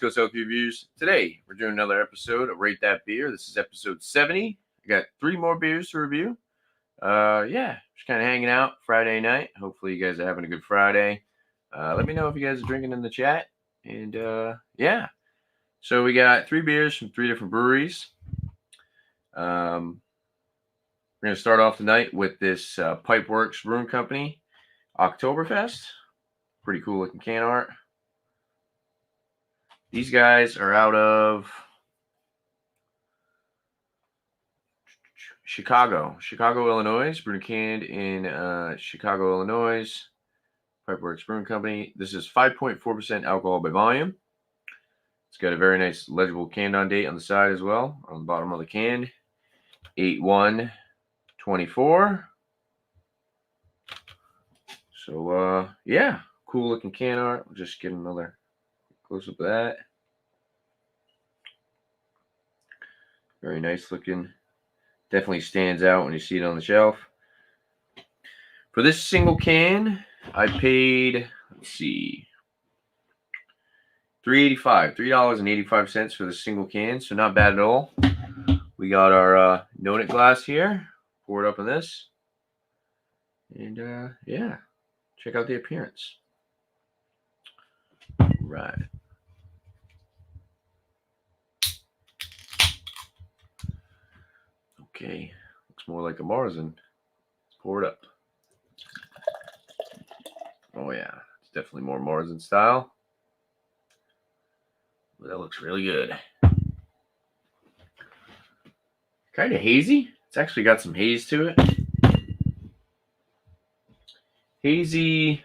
Coast Elk Reviews. Today, we're doing another episode of Rate That Beer. This is episode 70. I got 3 more beers to review. Just kind of hanging out Friday night. Hopefully, you guys are having a good Friday. Let me know if you guys are drinking in the chat. And, So, we got 3 beers from 3 different breweries. We're going to start off tonight with this Pipeworks Brewing Company Oktoberfest. Pretty cool looking can art. These guys are out of Chicago, Illinois. Brewed and canned in Chicago, Illinois. Pipeworks Brewing Company. This is 5.4% alcohol by volume. It's got a very nice legible canned on date on the side as well, on the bottom of the can. 8/1/24. So, cool looking can art. We'll just get another close up of that. Very nice looking. Definitely stands out when you see it on the shelf. For this single can, I paid, $3.85 for the single can. So not bad at all. We got our donut glass here. Pour it up in this. And check out the appearance. Right. Okay, looks more like a Marzen. Let's pour it up. Oh yeah, it's definitely more Marzen style. Well, that looks really good. Kind of hazy. It's actually got some haze to it. Hazy.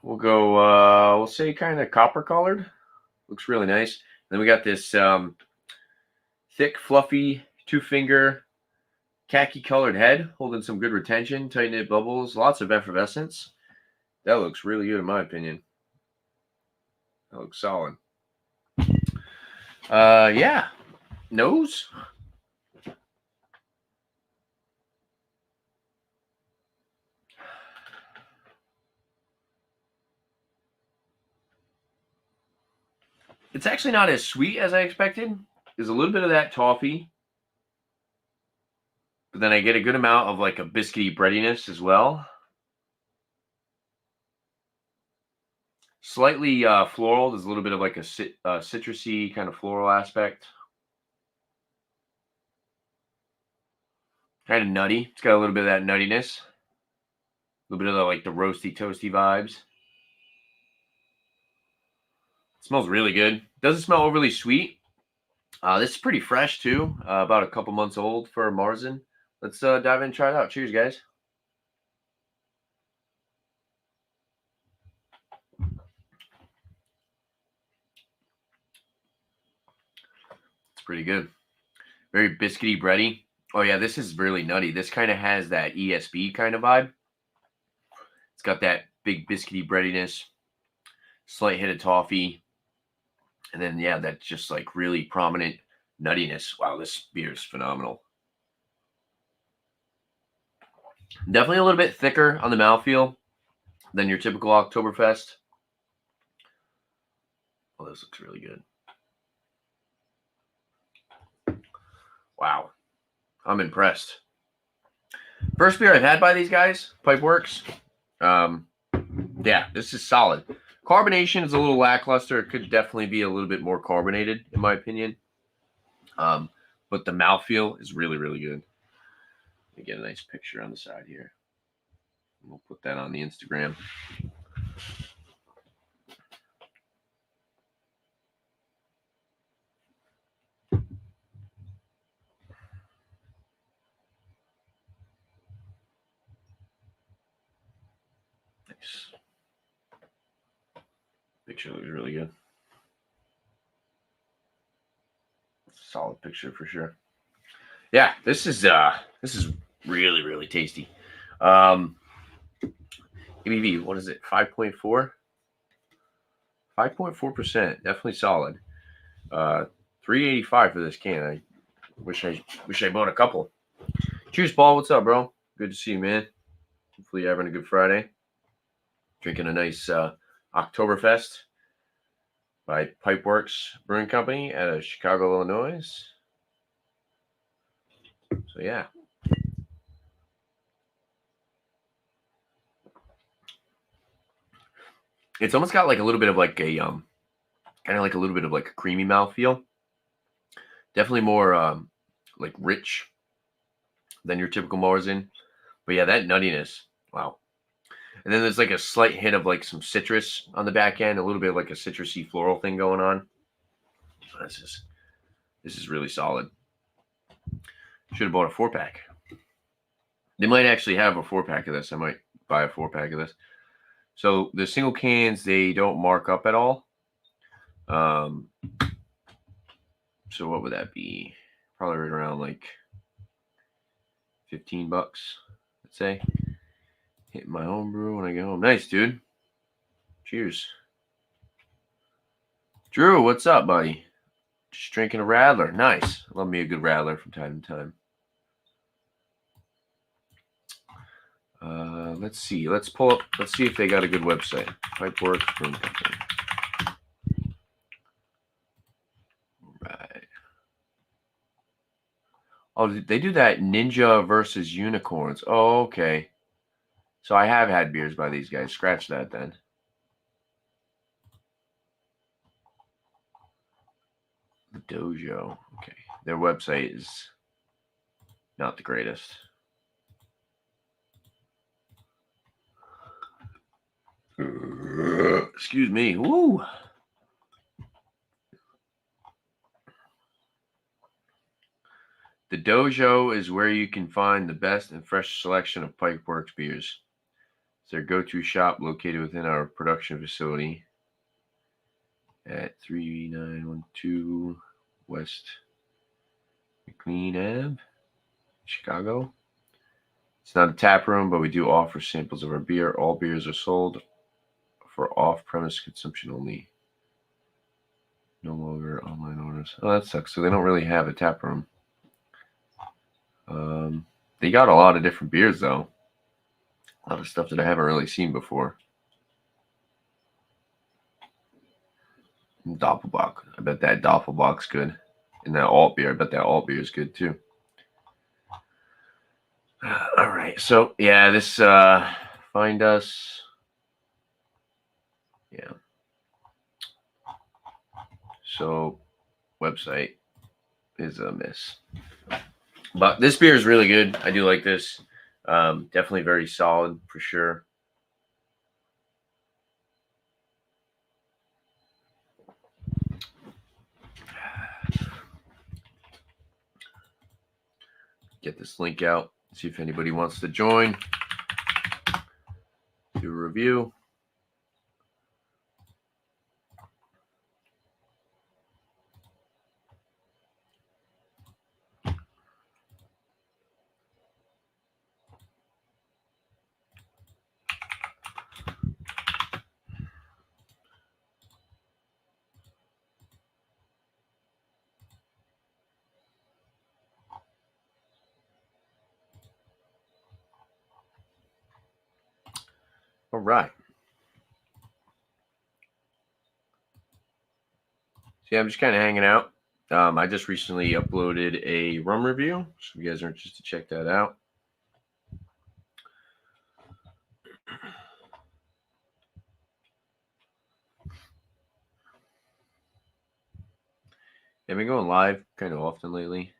We'll go, we'll say kind of copper colored. Looks really nice. Then we got this thick, fluffy, 2-finger, khaki colored head, holding some good retention, tight knit bubbles, lots of effervescence. That looks really good in my opinion. That looks solid. Nose. It's actually not as sweet as I expected. There's a little bit of that toffee, but then I get a good amount of like a biscuity breadiness as well. Slightly floral. There's a little bit of like a citrusy kind of floral aspect. Kind of nutty. It's got a little bit of that nuttiness. A little bit of like the roasty, toasty vibes. It smells really good. Doesn't smell overly sweet. This is pretty fresh too. About a couple months old for a Marzen. Let's dive in and try it out. Cheers, guys. It's pretty good. Very biscuity, bready. Oh yeah, this is really nutty. This kind of has that ESB kind of vibe. It's got that big biscuity breadiness, slight hit of toffee, and then that's just like really prominent nuttiness. Wow, this beer is phenomenal. Definitely a little bit thicker on the mouthfeel than your typical Oktoberfest. Oh, this looks really good. Wow. I'm impressed. First beer I've had by these guys, Pipeworks. This is solid. Carbonation is a little lackluster. It could definitely be a little bit more carbonated, in my opinion. But the mouthfeel is really, really good. Let me get a nice picture on the side here. We'll put that on the Instagram. Nice. Picture looks really good. Solid picture for sure. Yeah, this is really, really tasty. ABV, what is it? 5.4? 5.4%. Definitely solid. $3.85 for this can. I wish I bought a couple. Cheers, Paul. What's up, bro? Good to see you, man. Hopefully you're having a good Friday. Drinking a nice Oktoberfest. by Pipeworks Brewing Company out of Chicago, Illinois. So yeah. It's almost got like a little bit of like a kind of like a little bit of like a creamy mouthfeel. Definitely more like rich than your typical Marzen. But yeah, that nuttiness. Wow. And then there's like a slight hint of like some citrus on the back end, a little bit of like a citrusy floral thing going on. This is really solid. Should have bought a 4-pack. They might actually have a 4-pack of this. I might buy a 4-pack of this. So the single cans, they don't mark up at all. So what would that be? Probably right around like $15, let's say. Hit my home brew when I get home. Nice, dude. Cheers. Drew, what's up, buddy? Just drinking a Radler. Nice. Love me a good Radler from time to time. Let's see. Let's pull up. Let's see if they got a good website. Pipeworks Brewing Company. Right. Oh, they do that Ninja versus Unicorns. Oh, okay. So I have had beers by these guys. Scratch that then. The Dojo. Okay. Their website is not the greatest. Excuse me. Woo. The Dojo is where you can find the best and fresh selection of Pipeworks beers. It's their go-to shop located within our production facility at 3912 West McLean Ave, Chicago. It's not a tap room, but we do offer samples of our beer. All beers are sold for off-premise consumption only. No longer online orders. Oh, that sucks. So they don't really have a tap room. They got a lot of different beers, though. A lot of stuff that I haven't really seen before. Doppelbock. I bet that Doppelbock's good. And that alt beer. I bet that alt beer is good, too. All right. So, yeah, this, find us. Yeah. So, website is a miss. But this beer is really good. I do like this. Definitely very solid for sure. Get this link out. See if anybody wants to join. Do a review. All right. See, I'm just kind of hanging out. I just recently uploaded a rum review, so if you guys are interested, check that out. I've been going live kind of often lately.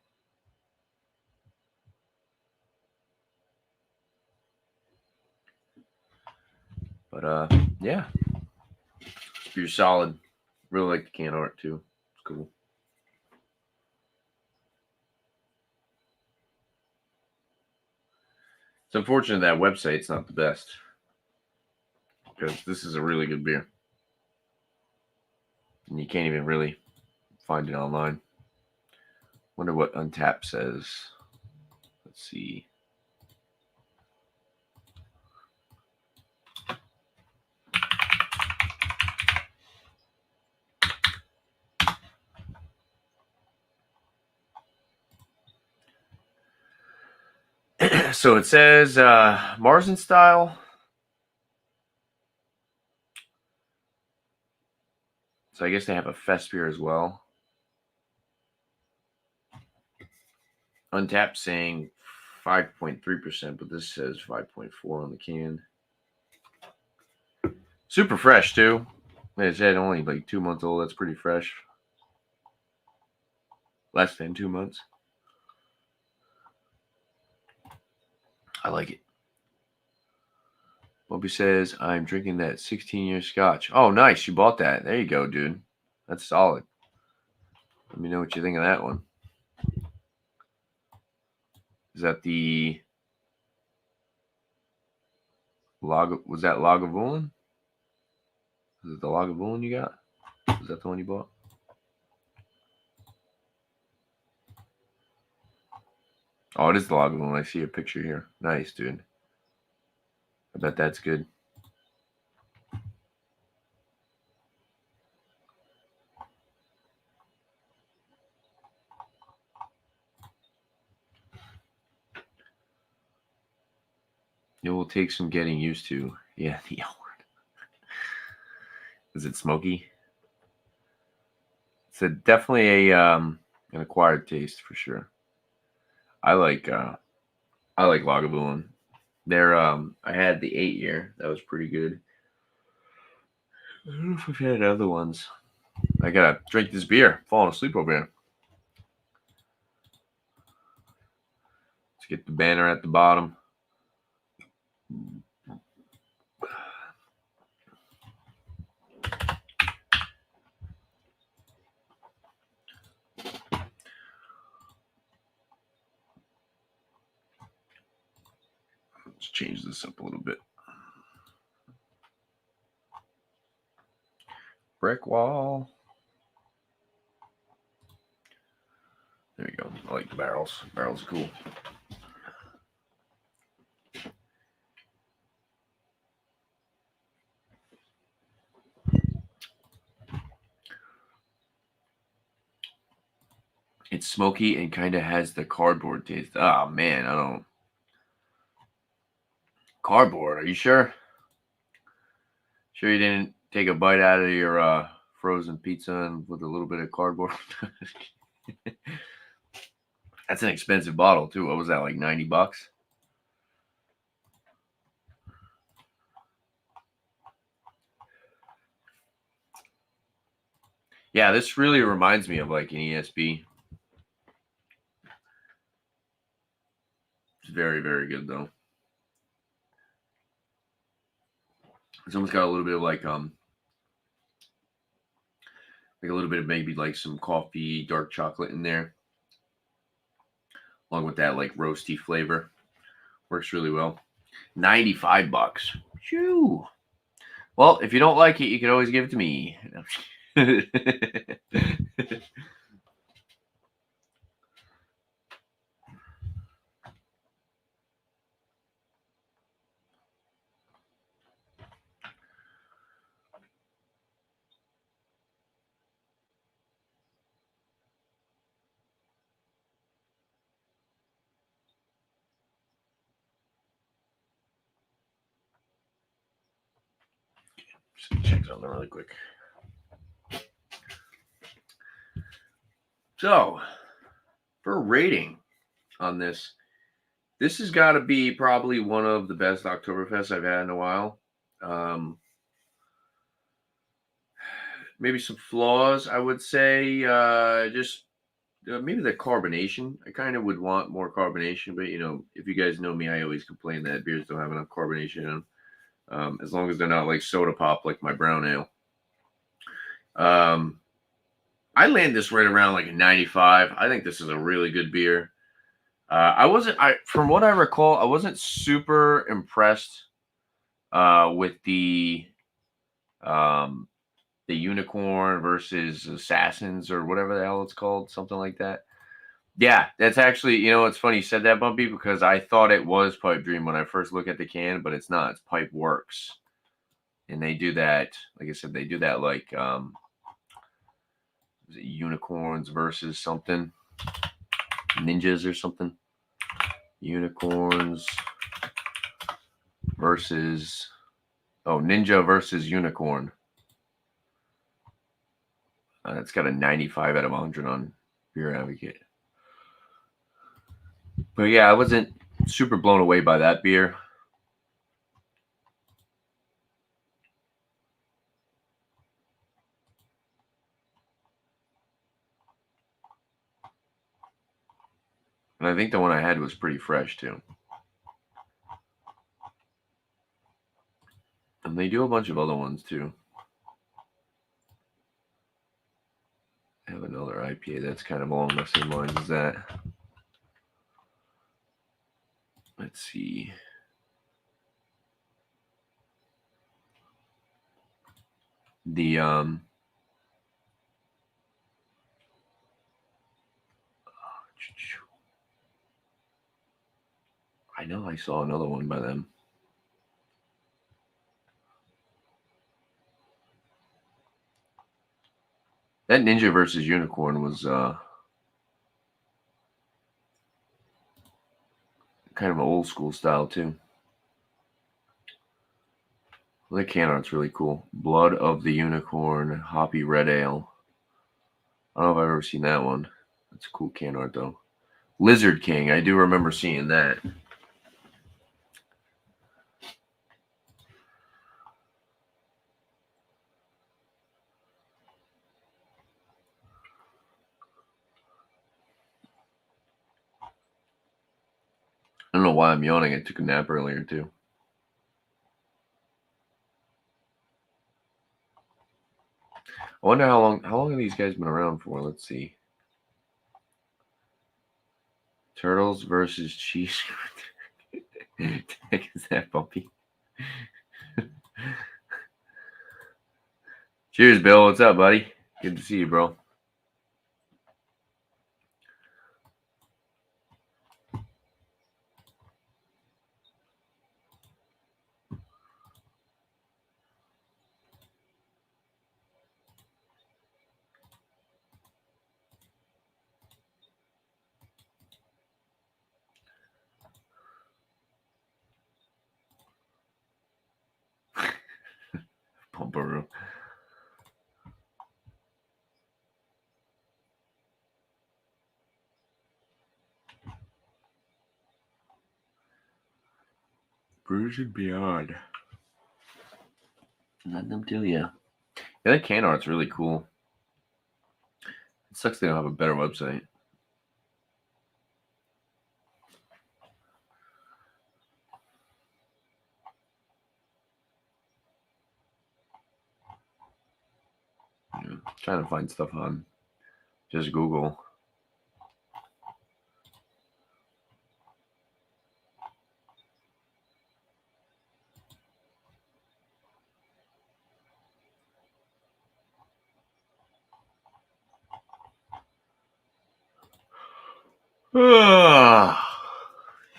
But yeah, you're solid. Really like the can art too. It's cool. It's unfortunate that website's not the best because this is a really good beer, and you can't even really find it online. Wonder what Untapped says. Let's see. So it says Marzen style. So I guess they have a fest beer as well. Untapped saying 5.3%, but this says 5.4 on the can. Super fresh too. Like I said, only like 2 months old. That's pretty fresh. Less than 2 months. I like it. Bobby says, I'm drinking that 16-year scotch. Oh, nice. You bought that. There you go, dude. That's solid. Let me know what you think of that one. Is that the was that Lagavulin? Is it the Lagavulin you got? Is that the one you bought? Oh, it is the Lagavulin. I see a picture here. Nice, dude. I bet that's good. It will take some getting used to. Yeah, the L word. Is it smoky? It's definitely an acquired taste for sure. I like Lagavulin. I had the 8-year. That was pretty good. I don't know if I've had other ones. I gotta drink this beer. Falling asleep over here. Let's get the banner at the bottom. Let's change this up a little bit. Brick wall. There you go. I like the barrels. Barrels are cool. It's smoky and kind of has the cardboard taste. Oh, man. I don't. Cardboard? Are you sure? Sure you didn't take a bite out of your frozen pizza and with a little bit of cardboard? That's an expensive bottle, too. What was that, like $90? Yeah, this really reminds me of like an ESB. It's very, very good, though. It's almost got a little bit of like a little bit of maybe like some coffee, dark chocolate in there, along with that like roasty flavor. Works really well. $95. Shoo. Well, if you don't like it, you can always give it to me. Just check something really quick. So, for a rating on this, this has got to be probably one of the best Oktoberfests I've had in a while. Maybe some flaws, I would say. Just maybe the carbonation. I kind of would want more carbonation, but if you guys know me, I always complain that beers don't have enough carbonation in them. As long as they're not like soda pop like my brown ale. I land this right around like a 95. I think this is a really good beer. From what I recall, I wasn't super impressed with the unicorn versus assassins or whatever the hell it's called, something like that. Yeah, that's actually, it's funny you said that, Bumpy, because I thought it was Pipe Dream when I first looked at the can, but it's not. It's Pipeworks. And they do that, like I said, they do that like is it unicorns versus something? Ninjas or something? Unicorns versus ninja versus unicorn. It's got a 95 out of 100 on Beer Advocate. But yeah, I wasn't super blown away by that beer. And I think the one I had was pretty fresh too. And they do a bunch of other ones too. I have another IPA that's kind of along the same lines as that. Let's see. The I know I saw another one by them. That Ninja versus Unicorn was kind of an old school style too. Well, the can art's really cool. Blood of the Unicorn, Hoppy Red Ale. I don't know if I've ever seen that one. That's a cool can art though. Lizard King, I do remember seeing that. I don't know why I'm yawning. I took a nap earlier too. I wonder how long have these guys been around for? Let's see. Turtles versus Cheese. The heck is that, Bumpy? Cheers, Bill. What's up, buddy? Good to see you, bro. Pumperoo. Brews and Beyond. Let them tell you. Yeah, that can art's really cool. It sucks they don't have a better website. Yeah, trying to find stuff on just Google.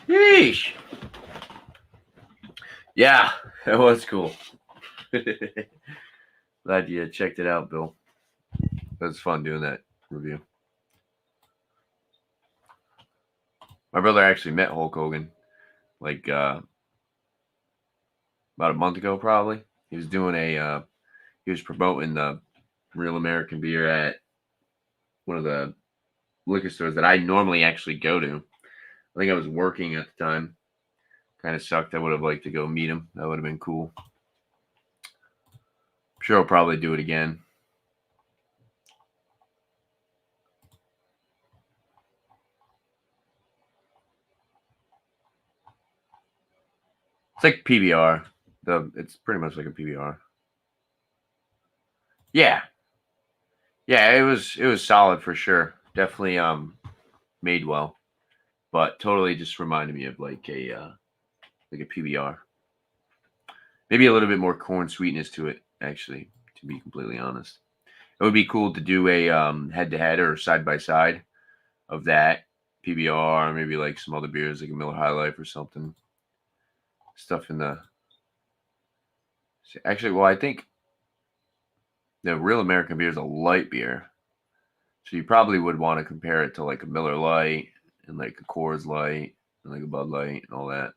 Yeesh. Yeah, that was cool. Glad you checked it out, Bill. It was fun doing that review. My brother actually met Hulk Hogan like about a month ago, probably. He was doing he was promoting the Real American Beer at one of the liquor stores that I normally actually go to. I think I was working at the time. Kind of sucked. I would have liked to go meet him. That would have been cool. I'm sure I'll probably do it again. It's like PBR. It's pretty much like a PBR. Yeah. Yeah, it was solid for sure. Definitely made well. But totally just reminded me of like a PBR. Maybe a little bit more corn sweetness to it, actually, to be completely honest. It would be cool to do a head to head or side by side of that PBR, maybe like some other beers like a Miller High Life or something. Stuff in the actually, well, I think the Real American Beer is a light beer, so you probably would want to compare it to like a Miller Lite and like a Coors Light and like a Bud Light and all that.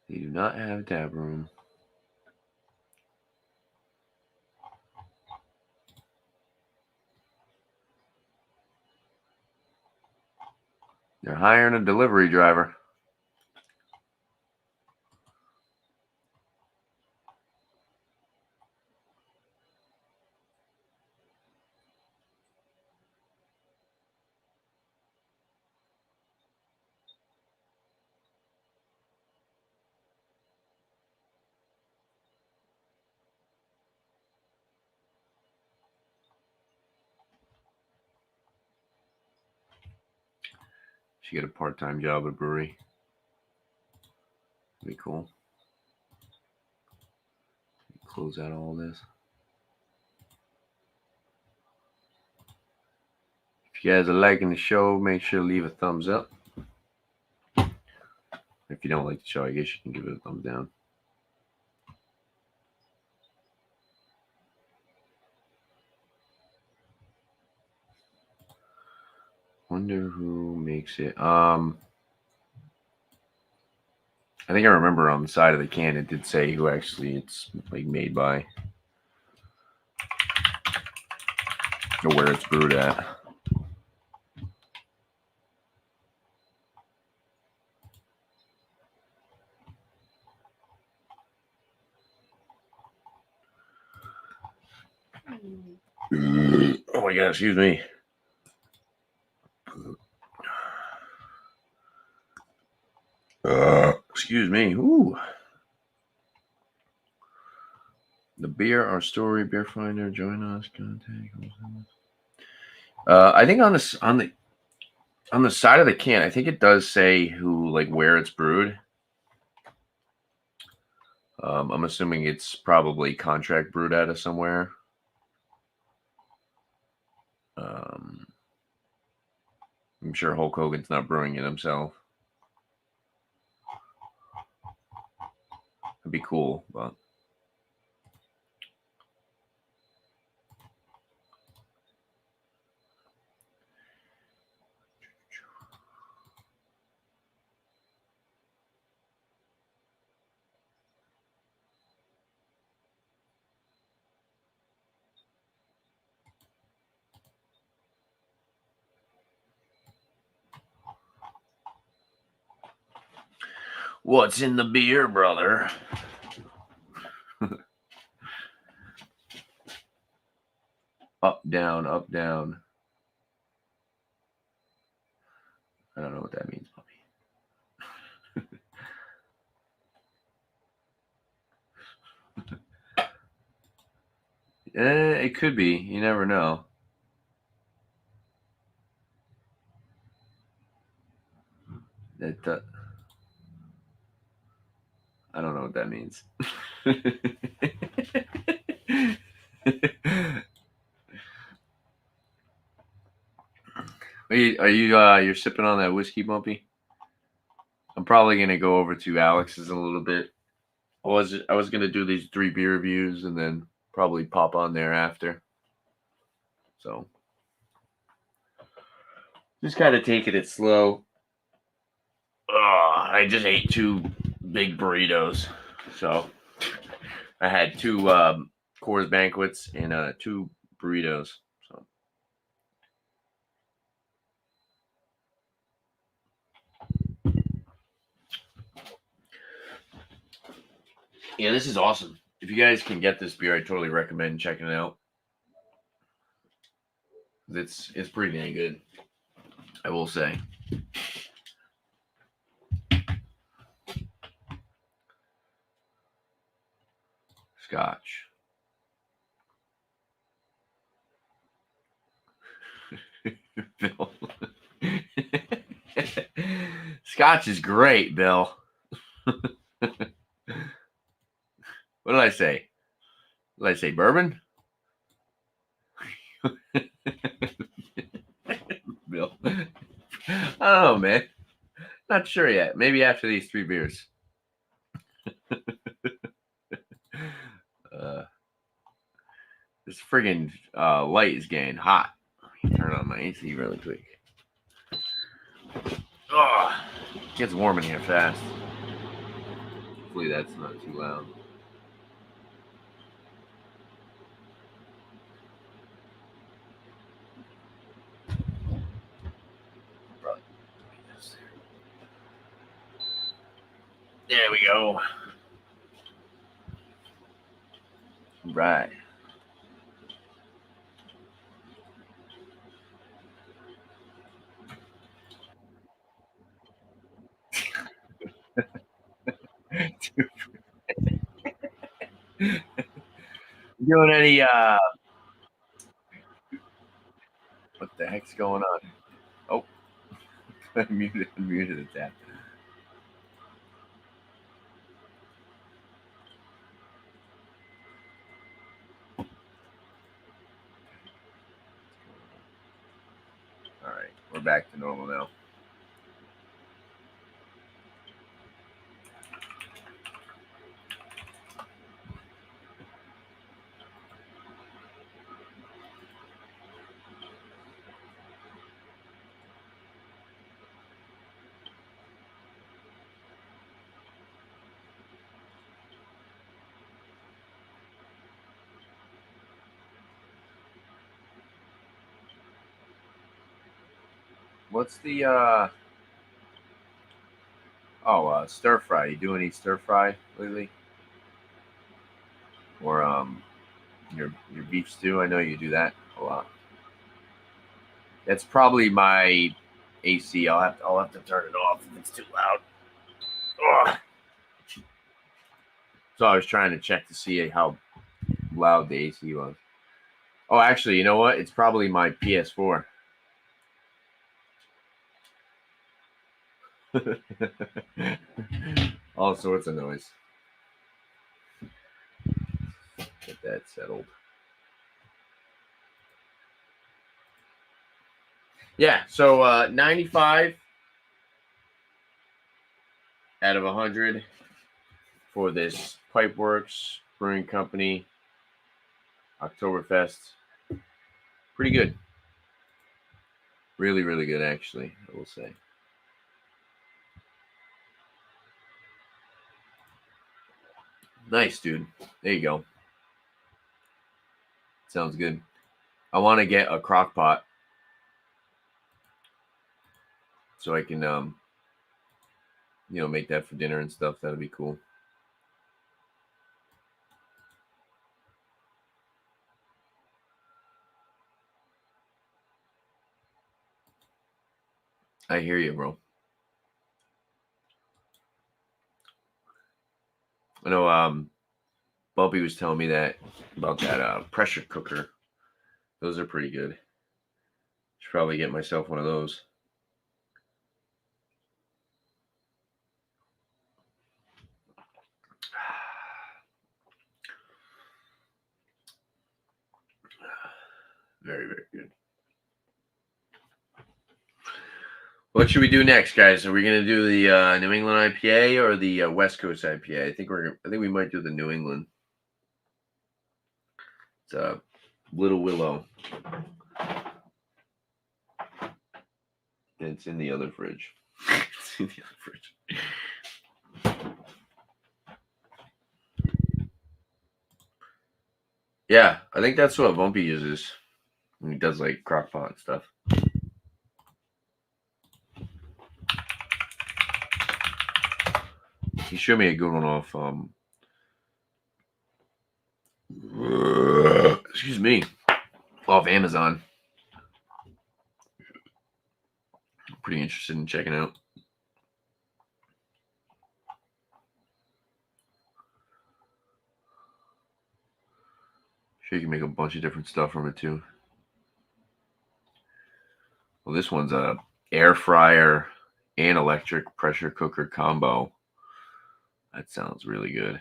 They do not have a tap room. They're hiring a delivery driver. She get a part-time job at a brewery. Be cool. Close out all this. If you guys are liking the show, make sure to leave a thumbs up. If you don't like the show, I guess you can give it a thumbs down. Wonder who makes it. I think I remember on the side of the can it did say who actually it's like made by or where it's brewed at. Oh my god, excuse me. Excuse me. Ooh. The beer, our story, beer finder, join us, contact. I think on the side of the can, I think it does say who, like, where it's brewed. I'm assuming it's probably contract brewed out of somewhere. I'm sure Hulk Hogan's not brewing it himself. It'd be cool, but what's in the beer, brother? Up, down, up, down. I don't know what that means, puppy. It could be. You never know. That I don't know what that means. Are you you're sipping on that whiskey, Bumpy? I'm probably gonna go over to Alex's in a little bit. I was gonna do these 3 beer reviews and then probably pop on there after. So just kind of taking it slow. I just ate 2 big burritos, so I had 2 Coors Banquets and 2 burritos. So yeah, this is awesome. If you guys can get this beer, I totally recommend checking it out. It's pretty dang good, I will say. Scotch. Bill. Scotch is great, Bill. What did I say? Did I say bourbon? Bill. I don't know, man. Not sure yet. Maybe after these 3 beers. This friggin' light is getting hot. Let me turn on my AC really quick. Oh, it gets warm in here fast. Hopefully that's not too loud. There we go. Right. Doing any what the heck's going on? Oh, unmuted the tap. All right, we're back to normal now. What's the stir fry? You do any stir fry lately? Or your beef stew? I know you do that a lot. That's probably my AC. I'll have to turn it off if it's too loud. Ugh. So I was trying to check to see how loud the AC was. Oh, actually, you know what? It's probably my PS4. All sorts of noise. Get that settled. Yeah, so 95 out of 100 for this Pipeworks Brewing Company Oktoberfest. Pretty good. Really, really good, actually, I will say. Nice, dude. There you go. Sounds good. I want to get a crock pot so I can, make that for dinner and stuff. That'd be cool. I hear you, bro. I know Bubby was telling me that about that pressure cooker. Those are pretty good. Should probably get myself one of those. Very, very good. What should we do next, guys? Are we gonna do the New England IPA or the West Coast IPA? I think we might do the New England. It's Little Willow. It's in the other fridge. It's in the other fridge. Yeah, I think that's what Bumpy uses. He does like crock pot and stuff. He showed me a good one off excuse me, off Amazon. Pretty interested in checking out. Sure, you can make a bunch of different stuff from it too. Well, this one's a air fryer and electric pressure cooker combo. That sounds really good.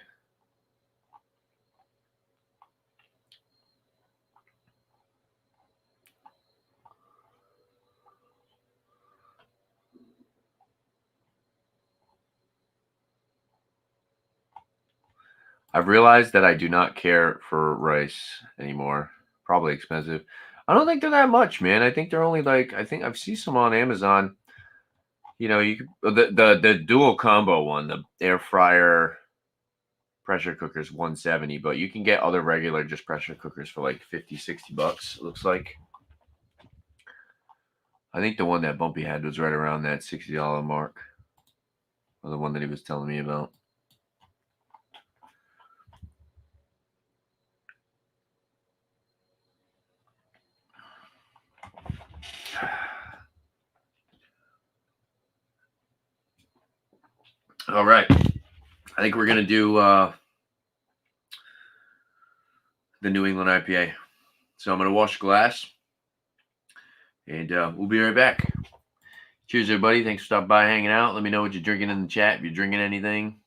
I've realized that I do not care for rice anymore. Probably expensive. I don't think they're that much, man. I think they're only like, I think I've seen some on Amazon. You know, you could the dual combo one, the air fryer pressure cookers $170, but you can get other regular just pressure cookers for like $50-$60, it looks like. I think the one that Bumpy had was right around that $60 mark, or the one that he was telling me about. All right. I think we're going to do the New England IPA. So I'm going to wash the glass, and we'll be right back. Cheers, everybody. Thanks for stopping by, hanging out. Let me know what you're drinking in the chat, if you're drinking anything.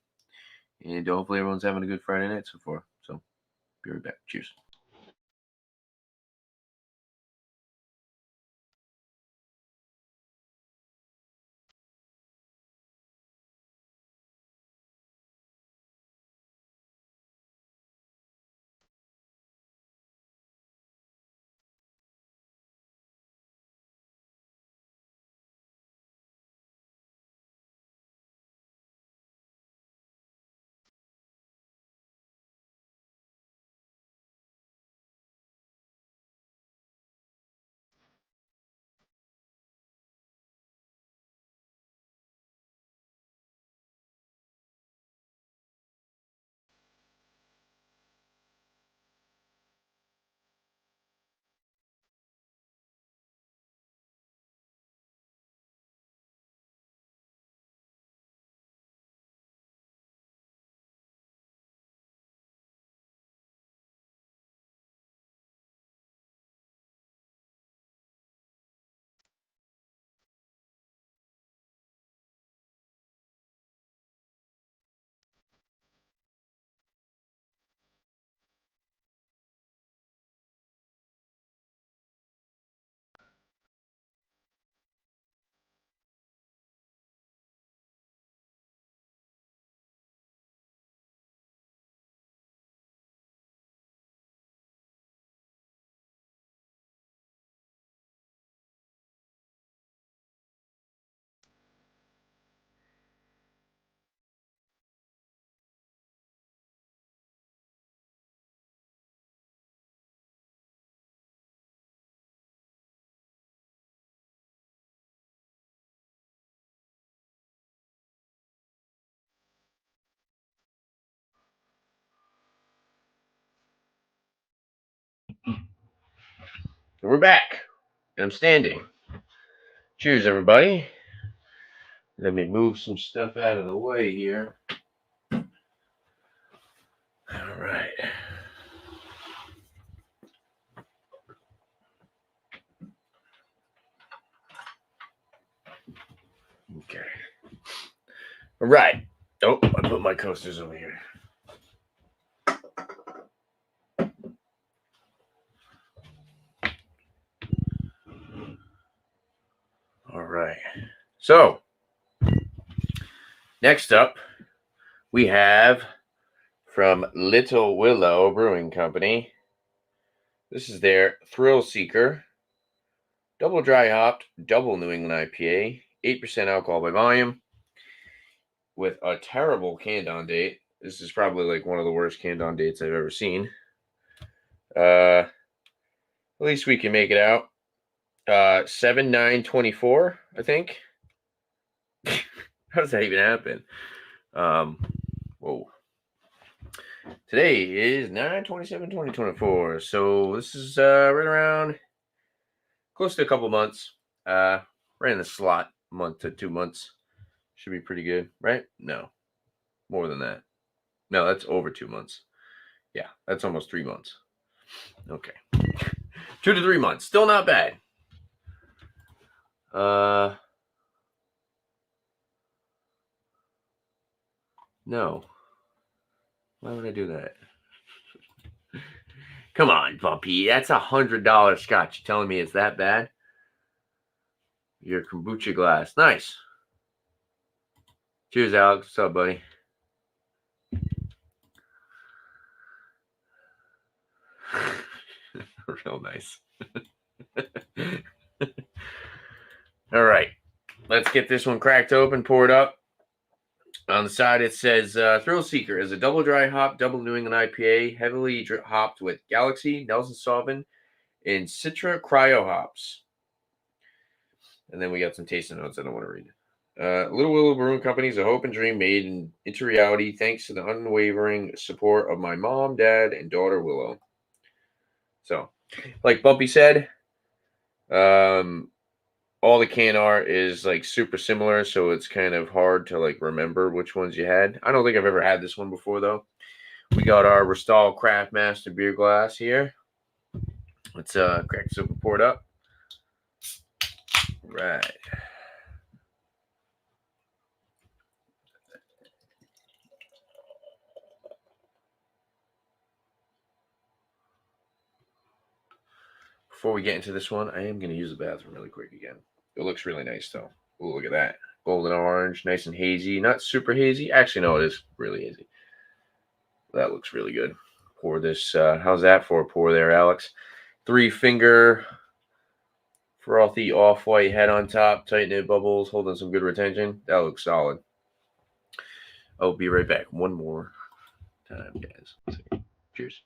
And hopefully everyone's having a good Friday night so far. So be right back. Cheers. We're back. I'm standing. Cheers, everybody. Let me move some stuff out of the way here. All right. Okay. All right. Oh, I put my coasters over here. All right. So, next up, we have from Little Willow Brewing Company. This is their Thrill Seeker double dry hopped, double New England IPA, 8% alcohol by volume, with a terrible canned on date. This is probably like one of the worst canned on dates I've ever seen. At least we can make it out. 7/9/24, I think. How does that even happen? Whoa. Today is 9/27/2024. So this is right around close to a couple months. Right in the slot, month to 2 months. Should be pretty good, right? No. More than that. No, that's over 2 months. Yeah, that's almost 3 months. Okay. 2 to 3 months. Still not bad. No. Why would I do that? Come on, Bumpy. That's $100 scotch. You telling me it's that bad? Your kombucha glass. Nice. Cheers, Alex. What's up, buddy? Real nice. All right. Let's get this one cracked open, poured up. On the side, it says Thrill Seeker is a double dry hop, double New England IPA, heavily hopped with Galaxy, Nelson Sauvin, and Citra Cryo hops. And then we got some tasting notes I don't want to read. Little Willow Brewing Company is a hope and dream made into reality thanks to the unwavering support of my mom, dad, and daughter Willow. So, like Bumpy said, all the can art is like super similar, so it's kind of hard to like remember which ones you had. I don't think I've ever had this one before though. We got our Restall Craft Master beer glass here. Let's crack this open, pour it up. Right. Before we get into this one, I am going to use the bathroom really quick again. It looks really nice though. Ooh, look at that. Golden orange, nice and hazy. Not super hazy. Actually, no, it is really hazy. That looks really good. Pour this. How's that for a pour there, Alex? 3-finger frothy off-white head on top, tight knit bubbles, holding some good retention. That looks solid. I'll be right back. One more time, guys. Cheers.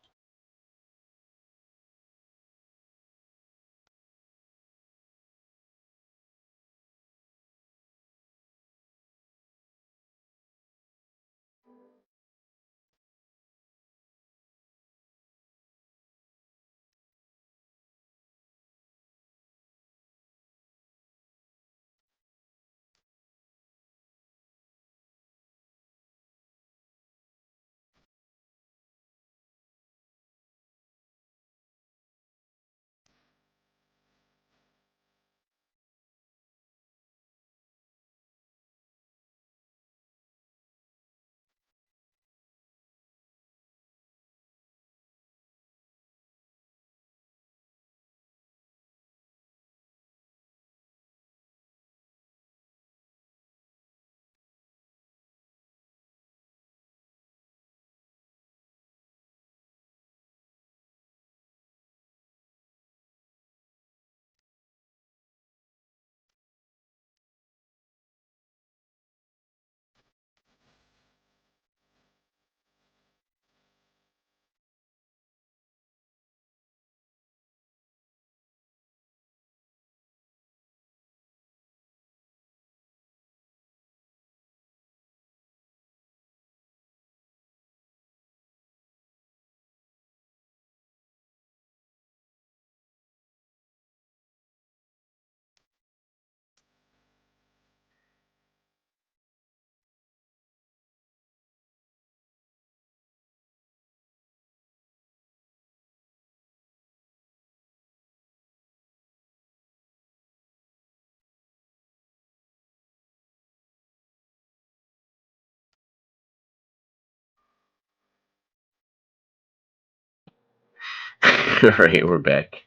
All right, we're back.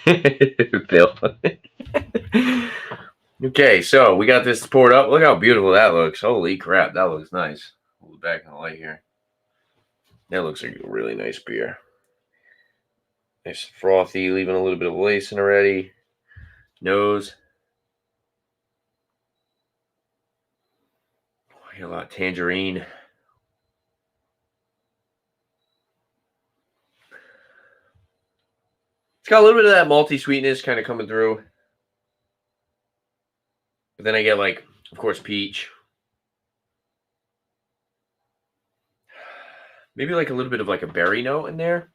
Bill. Okay, so we got this poured up. Look how beautiful that looks. Holy crap, that looks nice. Hold it back in the light here. That looks like a really nice beer. Nice frothy, leaving a little bit of lacing already. Nose. I get a lot of tangerine. It's got a little bit of that malty sweetness kind of coming through. But then I get like, of course, peach. Maybe like a little bit of like a berry note in there.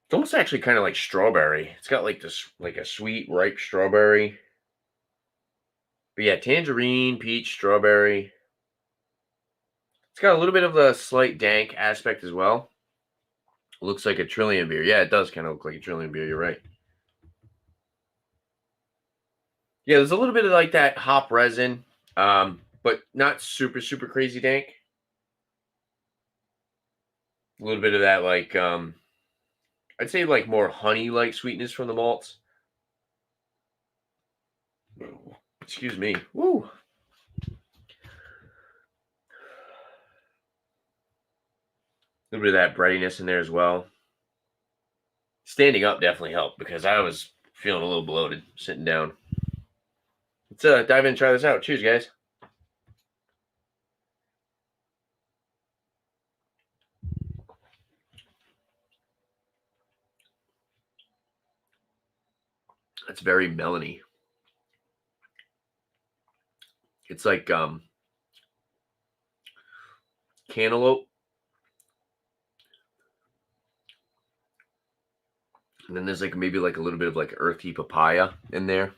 It's almost actually kind of like strawberry. It's got like this, like a sweet, ripe strawberry. But yeah, tangerine, peach, strawberry. It's got a little bit of a slight dank aspect as well. Looks like a Trillium beer. Yeah, it does kind of look like a Trillium beer. You're right. Yeah, there's a little bit of like that hop resin, but not super, super crazy dank. A little bit of that like, I'd say like more honey-like sweetness from the malts. Excuse me. Woo. A little bit of that breadiness in there as well. Standing up definitely helped because I was feeling a little bloated sitting down. Let's dive in and try this out. Cheers, guys. It's very melony. It's like cantaloupe. And then there's like maybe like a little bit of like earthy papaya in there.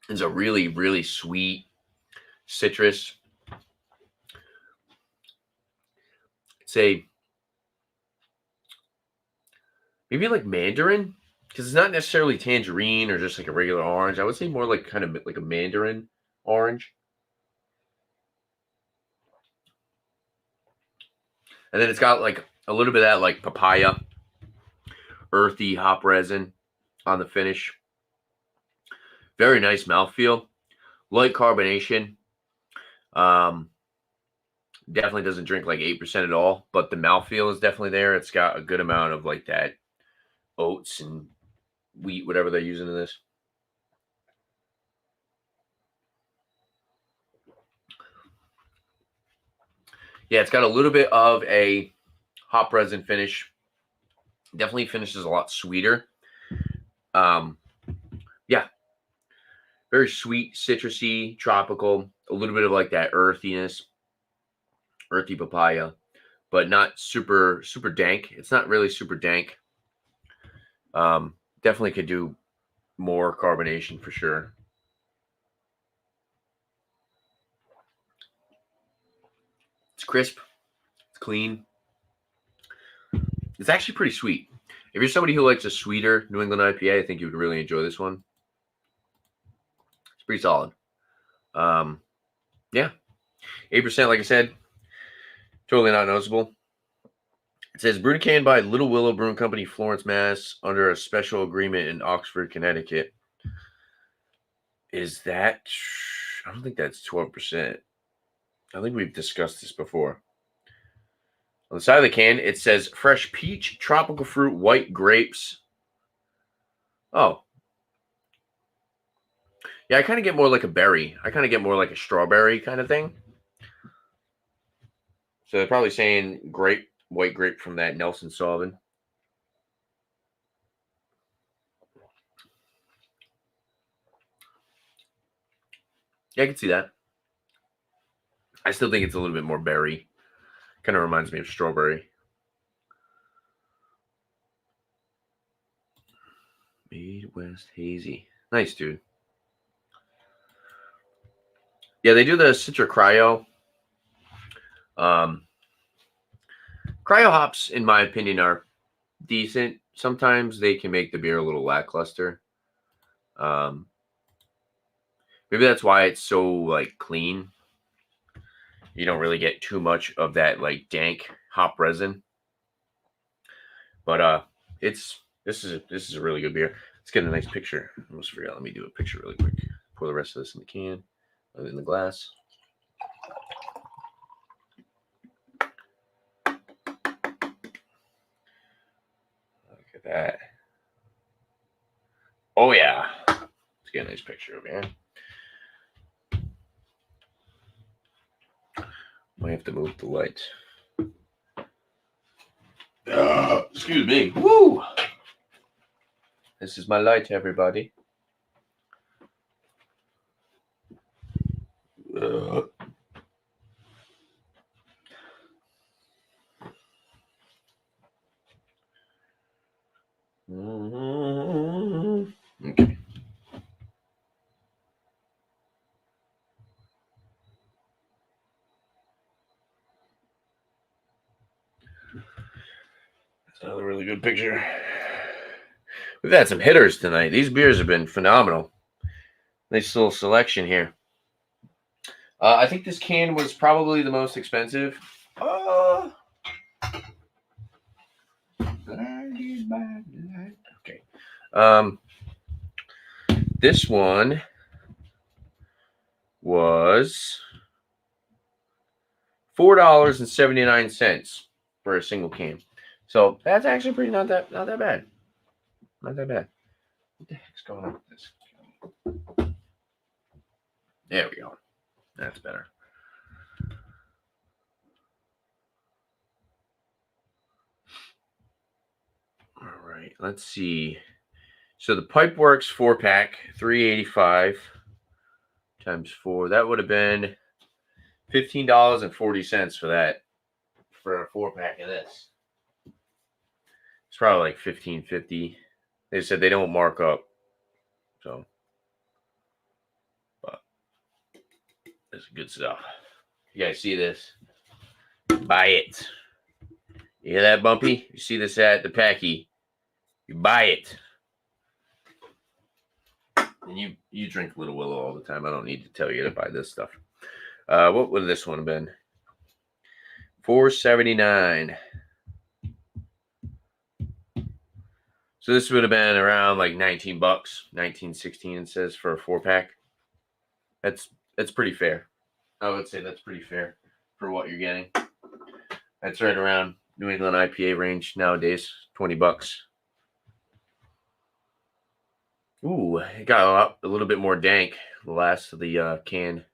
There's a really, really sweet citrus. Say maybe like mandarin, because it's not necessarily tangerine or just like a regular orange. I would say more like kind of like a mandarin orange. And then it's got like a little bit of that like papaya, earthy hop resin on the finish. Very nice mouthfeel. Light carbonation. Definitely doesn't drink like 8% at all, but the mouthfeel is definitely there. It's got a good amount of like that oats and wheat, whatever they're using in this. Yeah, it's got a little bit of a hop resin finish. Definitely finishes a lot sweeter. Yeah, very sweet, citrusy, tropical. A little bit of like that earthiness, earthy papaya, but not super dank. It's not really super dank. Definitely could do more carbonation for sure. It's crisp. It's clean. It's actually pretty sweet. If you're somebody who likes a sweeter New England IPA, I think you would really enjoy this one. It's pretty solid. Yeah, 8%. Like I said, totally not noticeable. It says brewed and canned by Little Willow Brewing Company, Florence, Mass, under a special agreement in Oxford, Connecticut. Is that? I don't think that's 12%. I think we've discussed this before. On the side of the can, it says fresh peach, tropical fruit, white grapes. Oh. Yeah, I kind of get more like a berry. I kind of get more like a strawberry kind of thing. So they're probably saying grape, white grape from that Nelson Sauvin. Yeah, I can see that. I still think it's a little bit more berry. Kind of reminds me of strawberry. Midwest Hazy. Nice, dude. Yeah, they do the Citra Cryo. Cryo hops, in my opinion, are decent. Sometimes they can make the beer a little lackluster. Maybe that's why it's so like clean. You don't really get too much of that like dank hop resin. But this is a really good beer. Let's get a nice picture. I almost forgot. Let me do a picture really quick. Pour the rest of this in the can, in the glass. Look at that. Oh yeah. Let's get a nice picture of here. Might have to move the light. Excuse me. Woo! This is my light, everybody. Okay. That's another really good picture. We've had some hitters tonight. These beers have been phenomenal. Nice little selection here. I think this can was probably the most expensive. Okay. This one was $4.79 for a single can. So that's actually pretty not that bad. Not that bad. What the heck's going on with this? There we go. That's better. All right, let's see. So the Pipeworks 4-pack, $3.85 times 4. That would have been $15.40 for that, for a 4-pack of this. It's probably like $15.50. They said they don't mark up, so but this is good stuff. You guys see this? Buy it. You hear that, Bumpy? You see this at the Packy? You buy it. And you drink Little Willow all the time. I don't need to tell you to buy this stuff. What would this one have been? $4.79. So this would have been around like $19, $19.16 it says for a 4-pack. That's pretty fair. I would say that's pretty fair for what you're getting. That's right around New England IPA range nowadays, $20. Ooh, it got a little bit more dank the last of the can.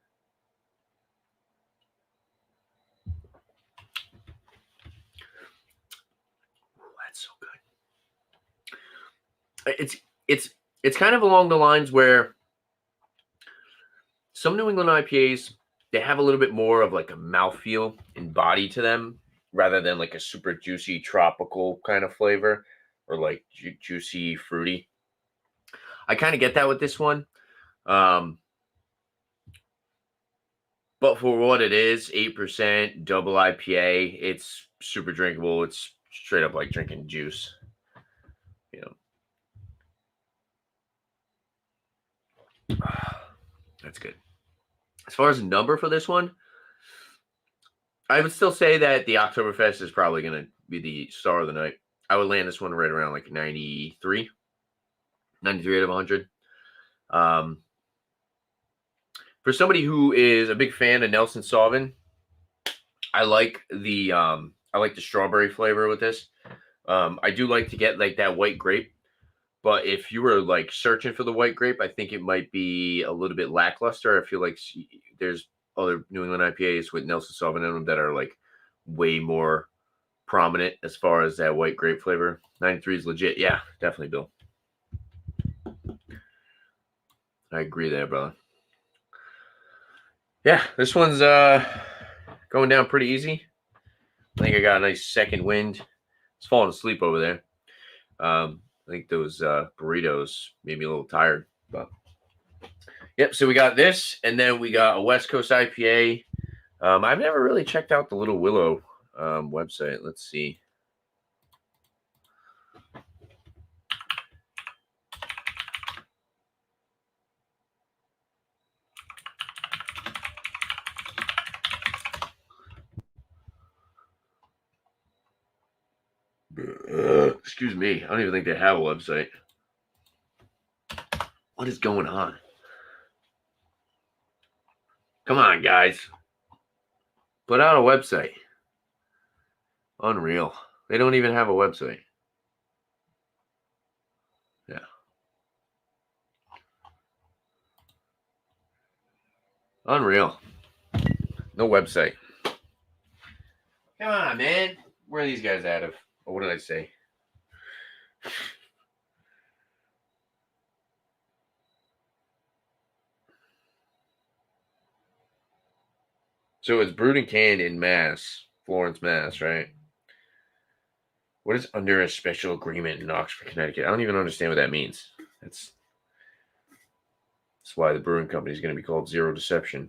Ooh, that's so good. It's kind of along the lines where some New England IPAs, they have a little bit more of like a mouthfeel and body to them rather than like a super juicy tropical kind of flavor or like juicy fruity. I kind of get that with this one. But for what it is, 8% double IPA, it's super drinkable. It's straight up like drinking juice. You know. That's good. As far as the number for this one, I would still say that the Oktoberfest is probably going to be the star of the night. I would land this one right around like 93 out of 100. For somebody who is a big fan of Nelson Sauvin, I like the strawberry flavor with this. I do like to get like that white grape, but if you were like searching for the white grape, I think it might be a little bit lackluster. I feel like there's other New England IPAs with Nelson Sauvin in them that are like way more prominent as far as that white grape flavor. 93 is legit. Yeah, definitely, Bill. I agree there, brother. Yeah, this one's going down pretty easy. I think I got a nice second wind. It's falling asleep over there. I think those burritos made me a little tired. But yep, so we got this, and then we got a West Coast IPA. I've never really checked out the Little Willow website. Let's see. Excuse me. I don't even think they have a website. What is going on? Come on, guys. Put out a website. Unreal. They don't even have a website. Yeah. Unreal. No website. Come on, man. Where are these guys out of? Or what did I say? So it's brewed and canned in Mass, Florence, Mass, right? What is under a special agreement in Oxford, Connecticut? I don't even understand what that means. That's why the brewing company is going to be called Zero Deception,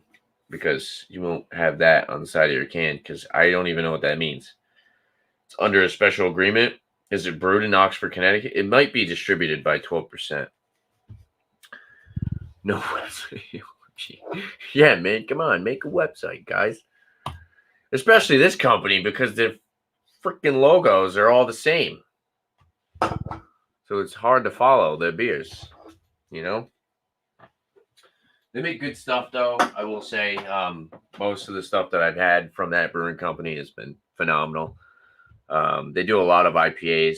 because you won't have that on the side of your can, because I don't even know what that means. It's under a special agreement. Is it brewed in Oxford, Connecticut? It might be distributed by 12%. No website. Yeah, man, come on, make a website, guys. Especially this company, because their freaking logos are all the same. So it's hard to follow their beers, you know? They make good stuff, though. I will say most of the stuff that I've had from that brewing company has been phenomenal. They do a lot of IPAs.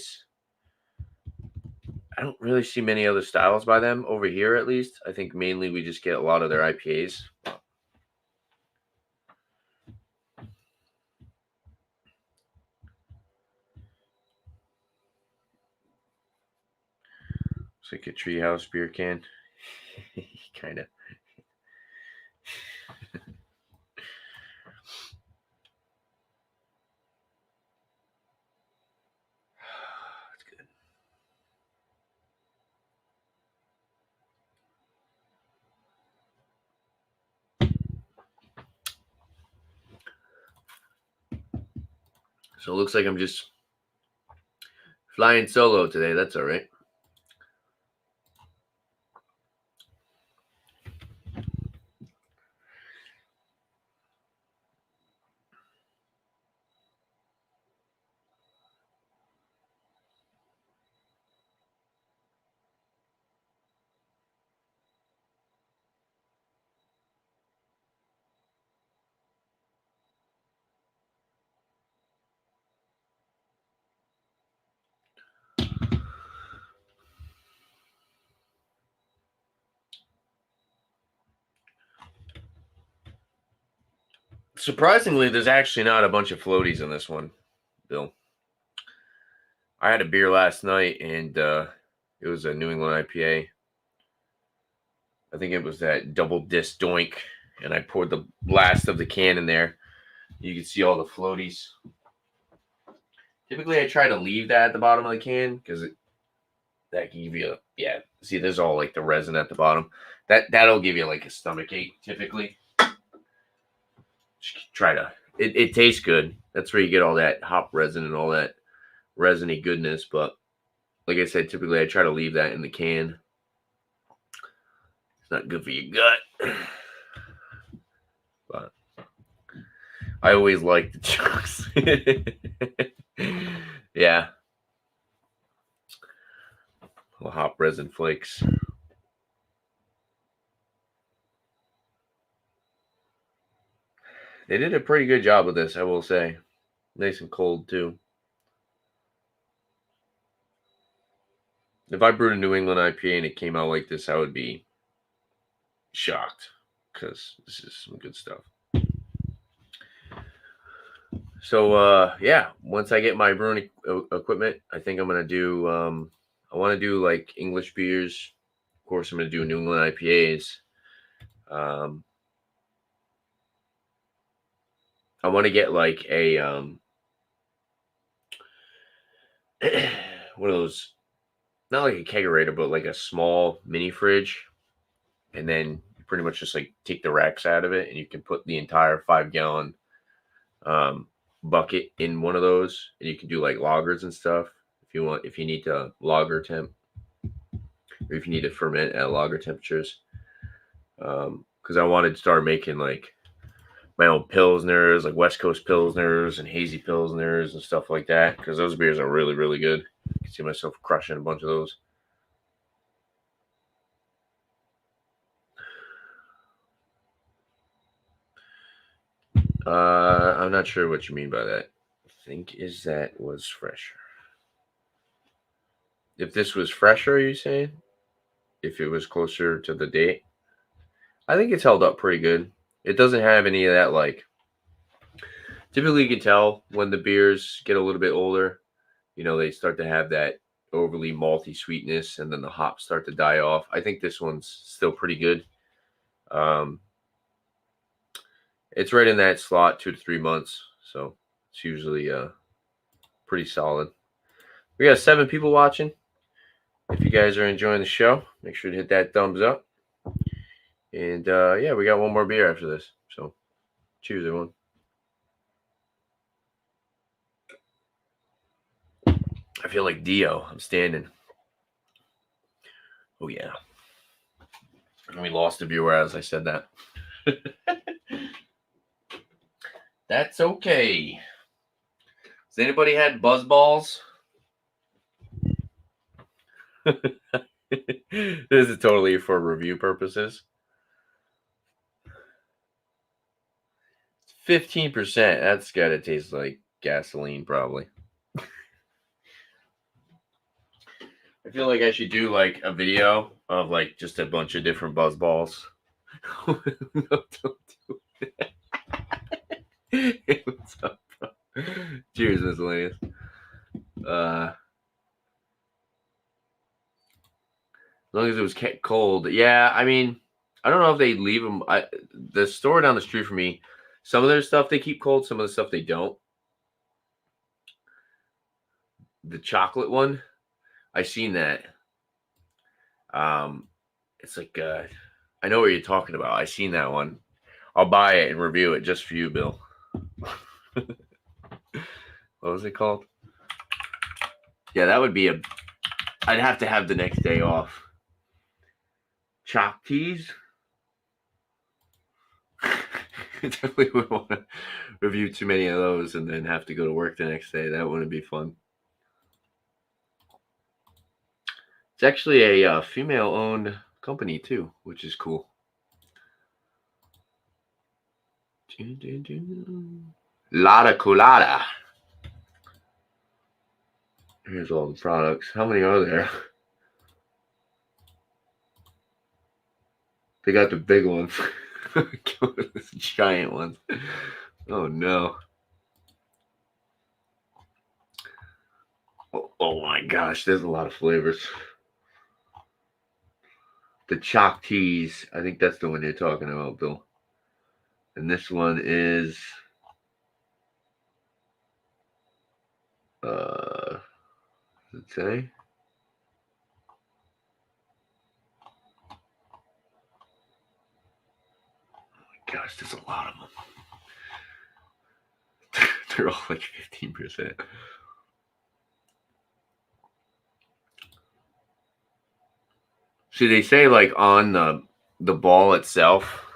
I don't really see many other styles by them over here, at least. I think mainly we just get a lot of their IPAs. It's like a Treehouse beer can. Kind of. That's good. So it looks like I'm just flying solo today. That's all right. Surprisingly, there's actually not a bunch of floaties in this one, Bill. I had a beer last night, and it was a New England IPA. I think it was that double disc doink, and I poured the last of the can in there. You can see all the floaties. Typically, I try to leave that at the bottom of the can because that can give you see, there's all like the resin at the bottom. That'll give you like a stomach ache typically. Just try to. It tastes good. That's where you get all that hop resin and all that resiny goodness. But like I said, typically I try to leave that in the can. It's not good for your gut. But I always like the chunks. Yeah. Little hop resin flakes. They did a pretty good job with this, I will say. Nice and cold too. If I brewed a New England IPA and it came out like this, I would be shocked because this is some good stuff. So yeah, once I get my brewing equipment, I think I'm gonna do I want to do like English beers. Of course, I'm gonna do New England IPAs. I want to get like a one of those, not like a kegerator, but like a small mini fridge, and then you pretty much just like take the racks out of it, and you can put the entire 5-gallon bucket in one of those, and you can do like lagers and stuff if you want. If you need to lager temp, or if you need to ferment at lager temperatures, because I wanted to start making like my own pilsners, like West Coast pilsners and hazy pilsners and stuff like that, because those beers are really, really good. I can see myself crushing a bunch of those. I'm not sure what you mean by that. I think is that was fresher. If this was fresher, are you saying? If it was closer to the date? I think it's held up pretty good. It doesn't have any of that like. Typically, you can tell when the beers get a little bit older. You know, they start to have that overly malty sweetness, and then the hops start to die off. I think this one's still pretty good. It's right in that slot, 2 to 3 months, so it's usually pretty solid. We got 7 people watching. If you guys are enjoying the show, make sure to hit that thumbs up. And yeah, we got one more beer after this. So cheers, everyone. I feel like Dio. I'm standing. Oh, yeah. And we lost a viewer as I said that. That's okay. Has anybody had buzz balls? This is totally for review purposes. 15%. That's gotta taste like gasoline, probably. I feel like I should do like a video of like just a bunch of different buzz balls. No, don't do that. Hey, what's up, bro? Cheers, miscellaneous. As long as it was kept cold. Yeah, I mean, I don't know if they leave them. The store down the street from me, some of their stuff they keep cold, some of the stuff they don't. The chocolate one, I seen that. It's like I know what you're talking about. I seen that one. I'll buy it and review it just for you, Bill. What was it called? Yeah, that would be a. I'd have to have the next day off. Chalk teas. Definitely wouldn't want to review too many of those and then have to go to work the next day. That wouldn't be fun. It's actually a female-owned company too, which is cool. Lotta colada. Here's all the products. How many are there? They got the big ones. This giant ones. Oh no. Oh my gosh, there's a lot of flavors. The chalk teas, I think that's the one you're talking about, Bill. And this one is does it say? Oh my gosh, there's a lot of them. They're all like 15%. See, they say like on the ball itself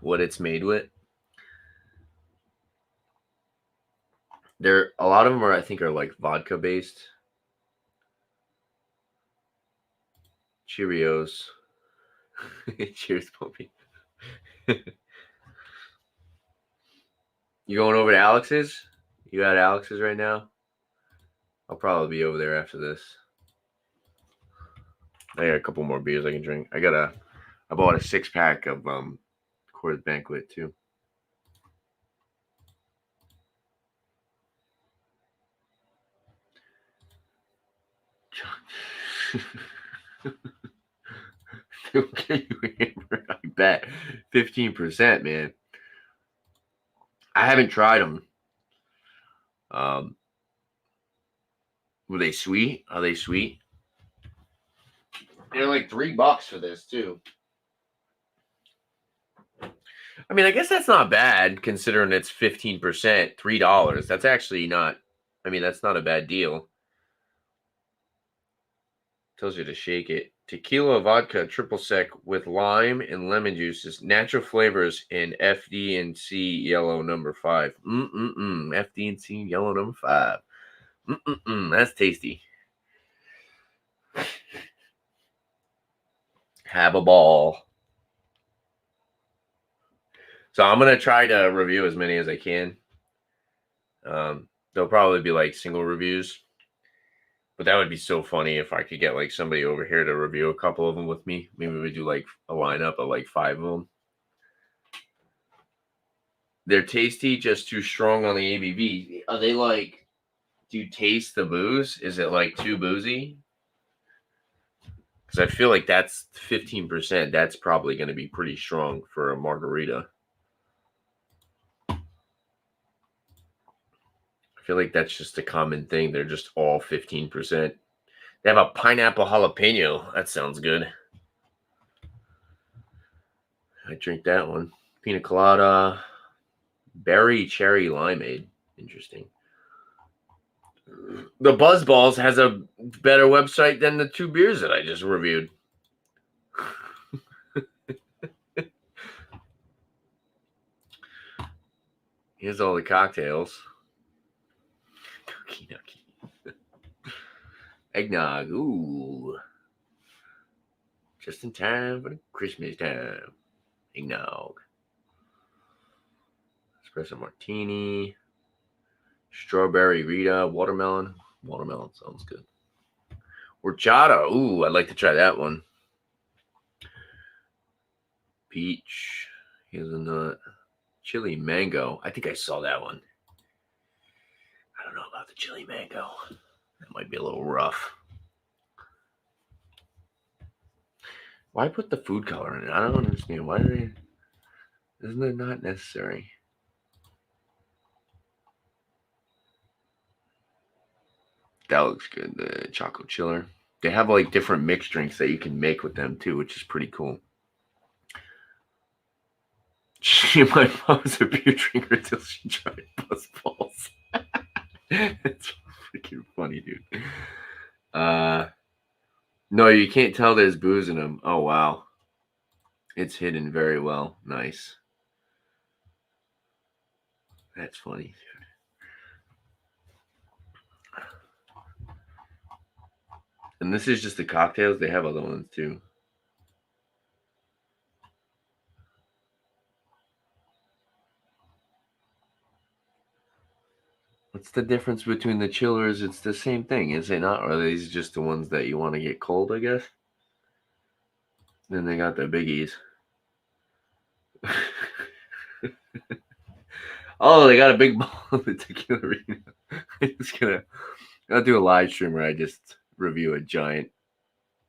what it's made with. There, a lot of them are, I think, are like vodka based. Cheerios. Cheers, puppy. You going over to Alex's? You at Alex's right now? I'll probably be over there after this. I got a couple more beers I can drink. I bought a 6-pack of Coors Banquet too. They'll get you hammered, I bet. 15%, man. I haven't tried them. Were they sweet? Are they sweet? They're like $3 for this too. I mean, I guess that's not bad considering it's 15%, $3. That's actually not. I mean, that's not a bad deal. Tells you to shake it. Tequila, vodka, triple sec with lime and lemon juices, natural flavors in FD&C yellow number 5. FD&C yellow number 5. That's tasty. Have a ball. So I'm gonna try to review as many as I can. They'll probably be like single reviews. But that would be so funny if I could get like somebody over here to review a couple of them with me. Maybe we do like a lineup of like 5 of them. They're tasty, just too strong on the ABV. Are they like, do you taste the booze? Is it like too boozy? Because I feel like that's 15%. That's probably going to be pretty strong for a margarita. I feel like that's just a common thing. They're just all 15%. They have a pineapple jalapeno. That sounds good. I drink that one. Pina colada, berry cherry limeade. Interesting. The Buzz Balls has a better website than the 2 beers that I just reviewed. Here's all the cocktails. Cookie Nucky. Eggnog. Ooh. Just in time for the Christmas time. Eggnog. Espresso martini. Strawberry Rita. Watermelon. Watermelon sounds good. Horchata. Ooh, I'd like to try that one. Peach, hazelnut, chili mango. I think I saw that one. I don't know about the chili mango. That might be a little rough. Why put the food color in it? I don't understand. Why do they? Isn't it not necessary? That looks good. The chocolate chiller. They have like different mixed drinks that you can make with them too, which is pretty cool. My mom was a beer drinker until she tried buzz balls. It's freaking funny, dude. No, you can't tell there's booze in them. Oh wow, it's hidden very well. Nice. That's funny. And this is just the cocktails. They have other ones too. What's the difference between the chillers? It's the same thing, is it not? Or are these just the ones that you want to get cold, I guess? Then they got the biggies. Oh, they got a big ball of the tequila. I'll do a live stream where I just review a giant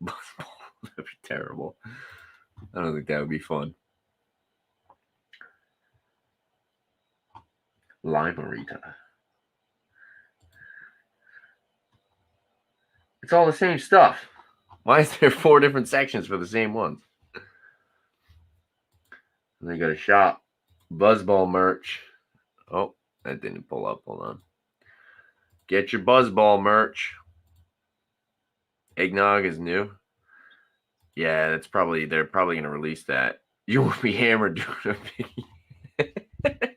buzz ball. That'd be terrible. I don't think that would be fun. Limerita. It's all the same stuff. Why is there 4 different sections for the same ones? And they got a shop. Buzzball merch. Oh, that didn't pull up. Hold on. Get your Buzzball merch. Eggnog is new. Yeah, they're probably gonna release that. You won't be hammered doing a video.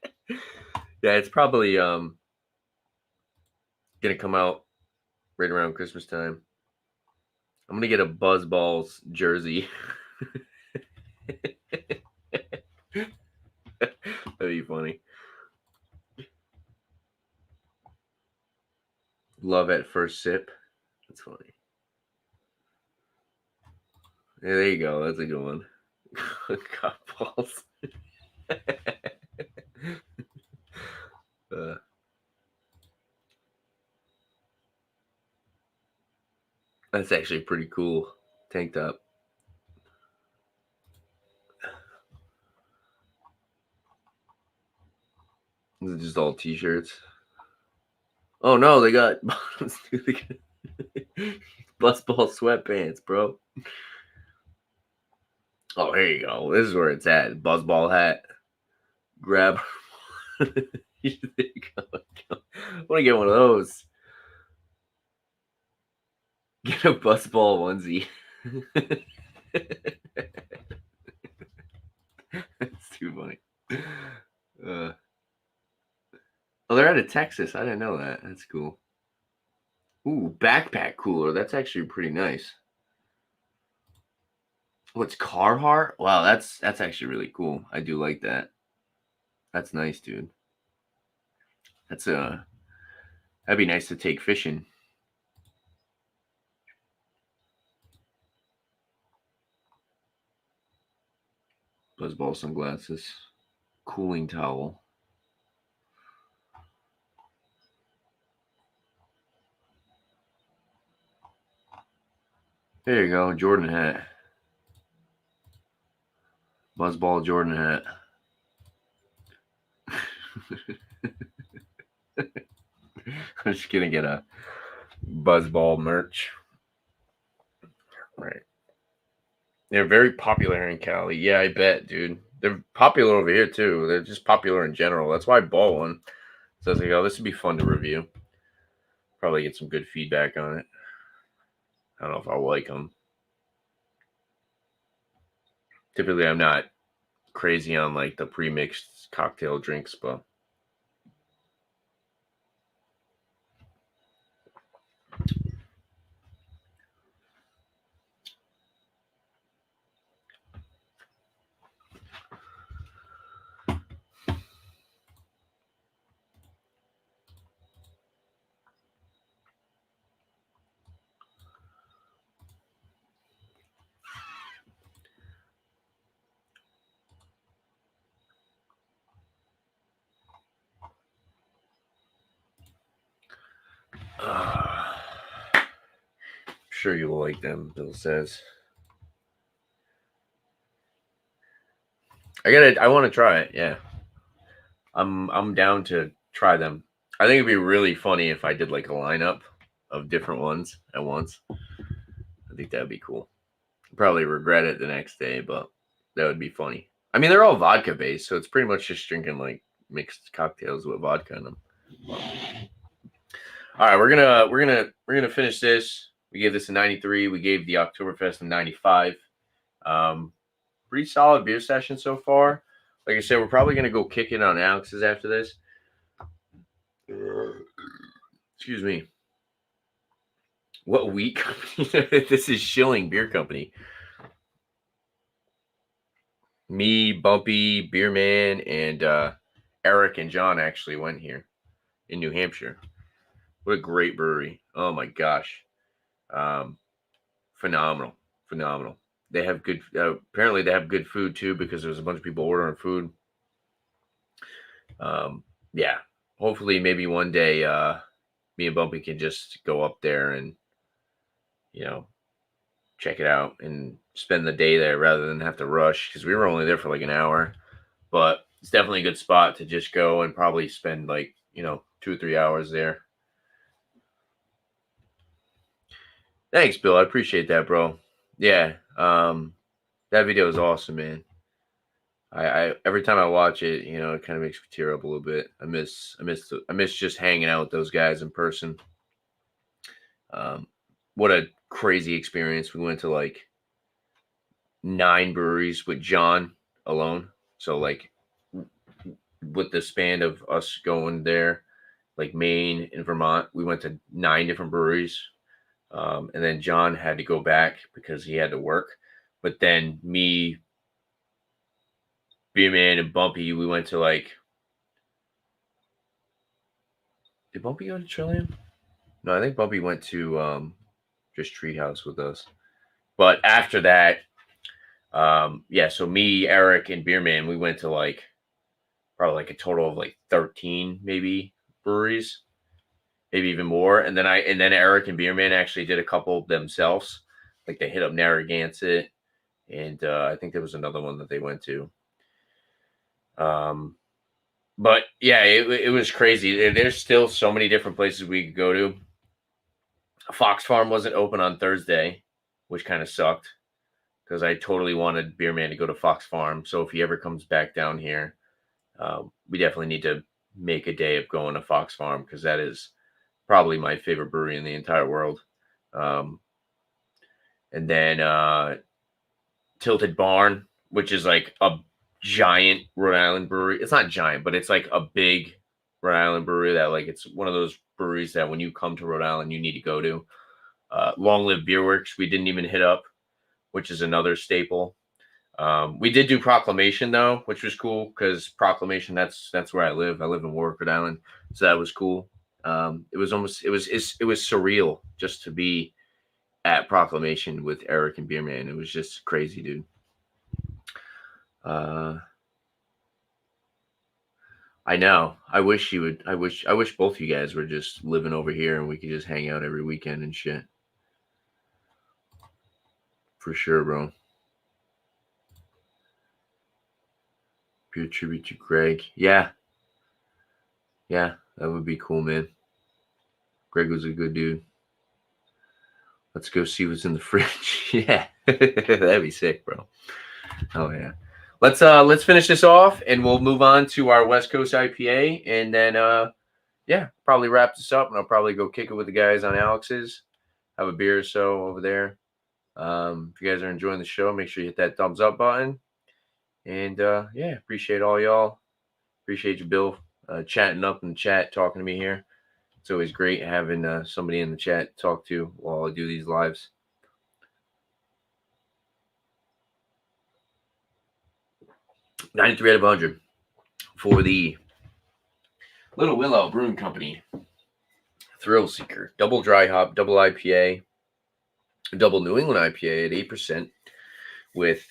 Yeah, it's probably gonna come out right around Christmas time. I'm gonna get a Buzzballs jersey. That'd be funny. Love at first sip. That's funny. Yeah, there you go. That's a good one. God balls. That's actually pretty cool. Tank top. Is it just all t-shirts? Oh no, they got bottoms too. Buzzball sweatpants, bro. Oh, here you go. This is where it's at. Buzzball hat. Grab. There you go. I want to get one of those. Get a Buzzball onesie. That's too funny. Oh, they're out of Texas. I didn't know that. That's cool. Ooh, backpack cooler. That's actually pretty nice. What's Carhartt? Wow, that's actually really cool. I do like that. That's nice, dude. That'd be nice to take fishing. Buzzball sunglasses. Cooling towel. There you go, Jordan hat. Buzzball Jordan hat. I'm just gonna get a Buzzball merch. Right. They're very popular here in Cali. Yeah, I bet, dude. They're popular over here too. They're just popular in general. That's why I bought one. So I was like, oh, this would be fun to review. Probably get some good feedback on it. I don't know if I'll like them. Typically, I'm not crazy on like the pre-mixed cocktail drinks, but sure you'll like them, Bill says. I want to try it. Yeah. I'm down to try them. I think it'd be really funny if I did like a lineup of different ones at once. I think that'd be cool. Probably regret it the next day, but that would be funny. I mean, they're all vodka based, so it's pretty much just drinking like mixed cocktails with vodka in them. All right, we're gonna finish this. We gave this a 93. We gave the Oktoberfest a 95. Pretty solid beer session so far. Like I said, we're probably gonna go kick it on Alex's after this. Excuse me. What wheat company? This is Schilling Beer Company. Me, Bumpy, Beerman, and Eric and John actually went here in New Hampshire. What a great brewery. Oh my gosh. Phenomenal. They have good, apparently they have good food too, because there's a bunch of people ordering food. Yeah, hopefully maybe one day, me and Bumpy can just go up there and, check it out and spend the day there rather than have to rush, because we were only there for like an hour. But it's definitely a good spot to just go and probably spend like 2 or 3 hours there. Thanks, Bill. I appreciate that, bro. Yeah, that video is awesome, man. I every time I watch it, it kind of makes me tear up a little bit. I miss just hanging out with those guys in person. What a crazy experience. We went to like 9 breweries with John alone. So like with the span of us going there, like Maine and Vermont, we went to 9 different breweries. And then John had to go back because he had to work. But then me, Beerman, and Bumpy, we went to like. Did Bumpy go to Trillium? No, I think Bumpy went to just Treehouse with us. But after that, yeah, so me, Eric, and Beerman, we went to like probably like a total of like 13 maybe breweries, maybe even more. And then Eric and Beerman actually did a couple themselves. Like they hit up Narragansett, and I think there was another one that they went to. But yeah, it was crazy. There's still so many different places we could go to. Fox Farm wasn't open on Thursday, which kind of sucked, because I totally wanted Beerman to go to Fox Farm. So if he ever comes back down here, we definitely need to make a day of going to Fox Farm, because that is probably my favorite brewery in the entire world. And then Tilted Barn, which is like a giant Rhode Island brewery. It's not giant, but it's like a big Rhode Island brewery that like it's one of those breweries that when you come to Rhode Island, you need to go to. Long Live Beerworks, we didn't even hit up, which is another staple. We did do Proclamation though, which was cool, because Proclamation, that's where I live. I live in Warwick, Rhode Island, so that was cool. It was surreal just to be at Proclamation with Eric and Beerman. It was just crazy, dude. I know. I wish both you guys were just living over here and we could just hang out every weekend and shit. For sure, bro. Pure tribute to Greg. Yeah. Yeah, that would be cool, man. Greg was a good dude. Let's go see what's in the fridge. Yeah. That'd be sick, bro. Oh yeah. Let's finish this off and we'll move on to our West Coast IPA, and then yeah, probably wrap this up, and I'll probably go kick it with the guys on Alex's. Have a beer or so over there. If you guys are enjoying the show, make sure you hit that thumbs up button. And yeah, appreciate all y'all. Appreciate you, Bill, chatting up in the chat, talking to me here. It's always great having somebody in the chat to talk to while I do these lives. $93 out of 100 for the Little Willow Brewing Company Thrill Seeker. Double dry hop, double IPA, double New England IPA at 8% with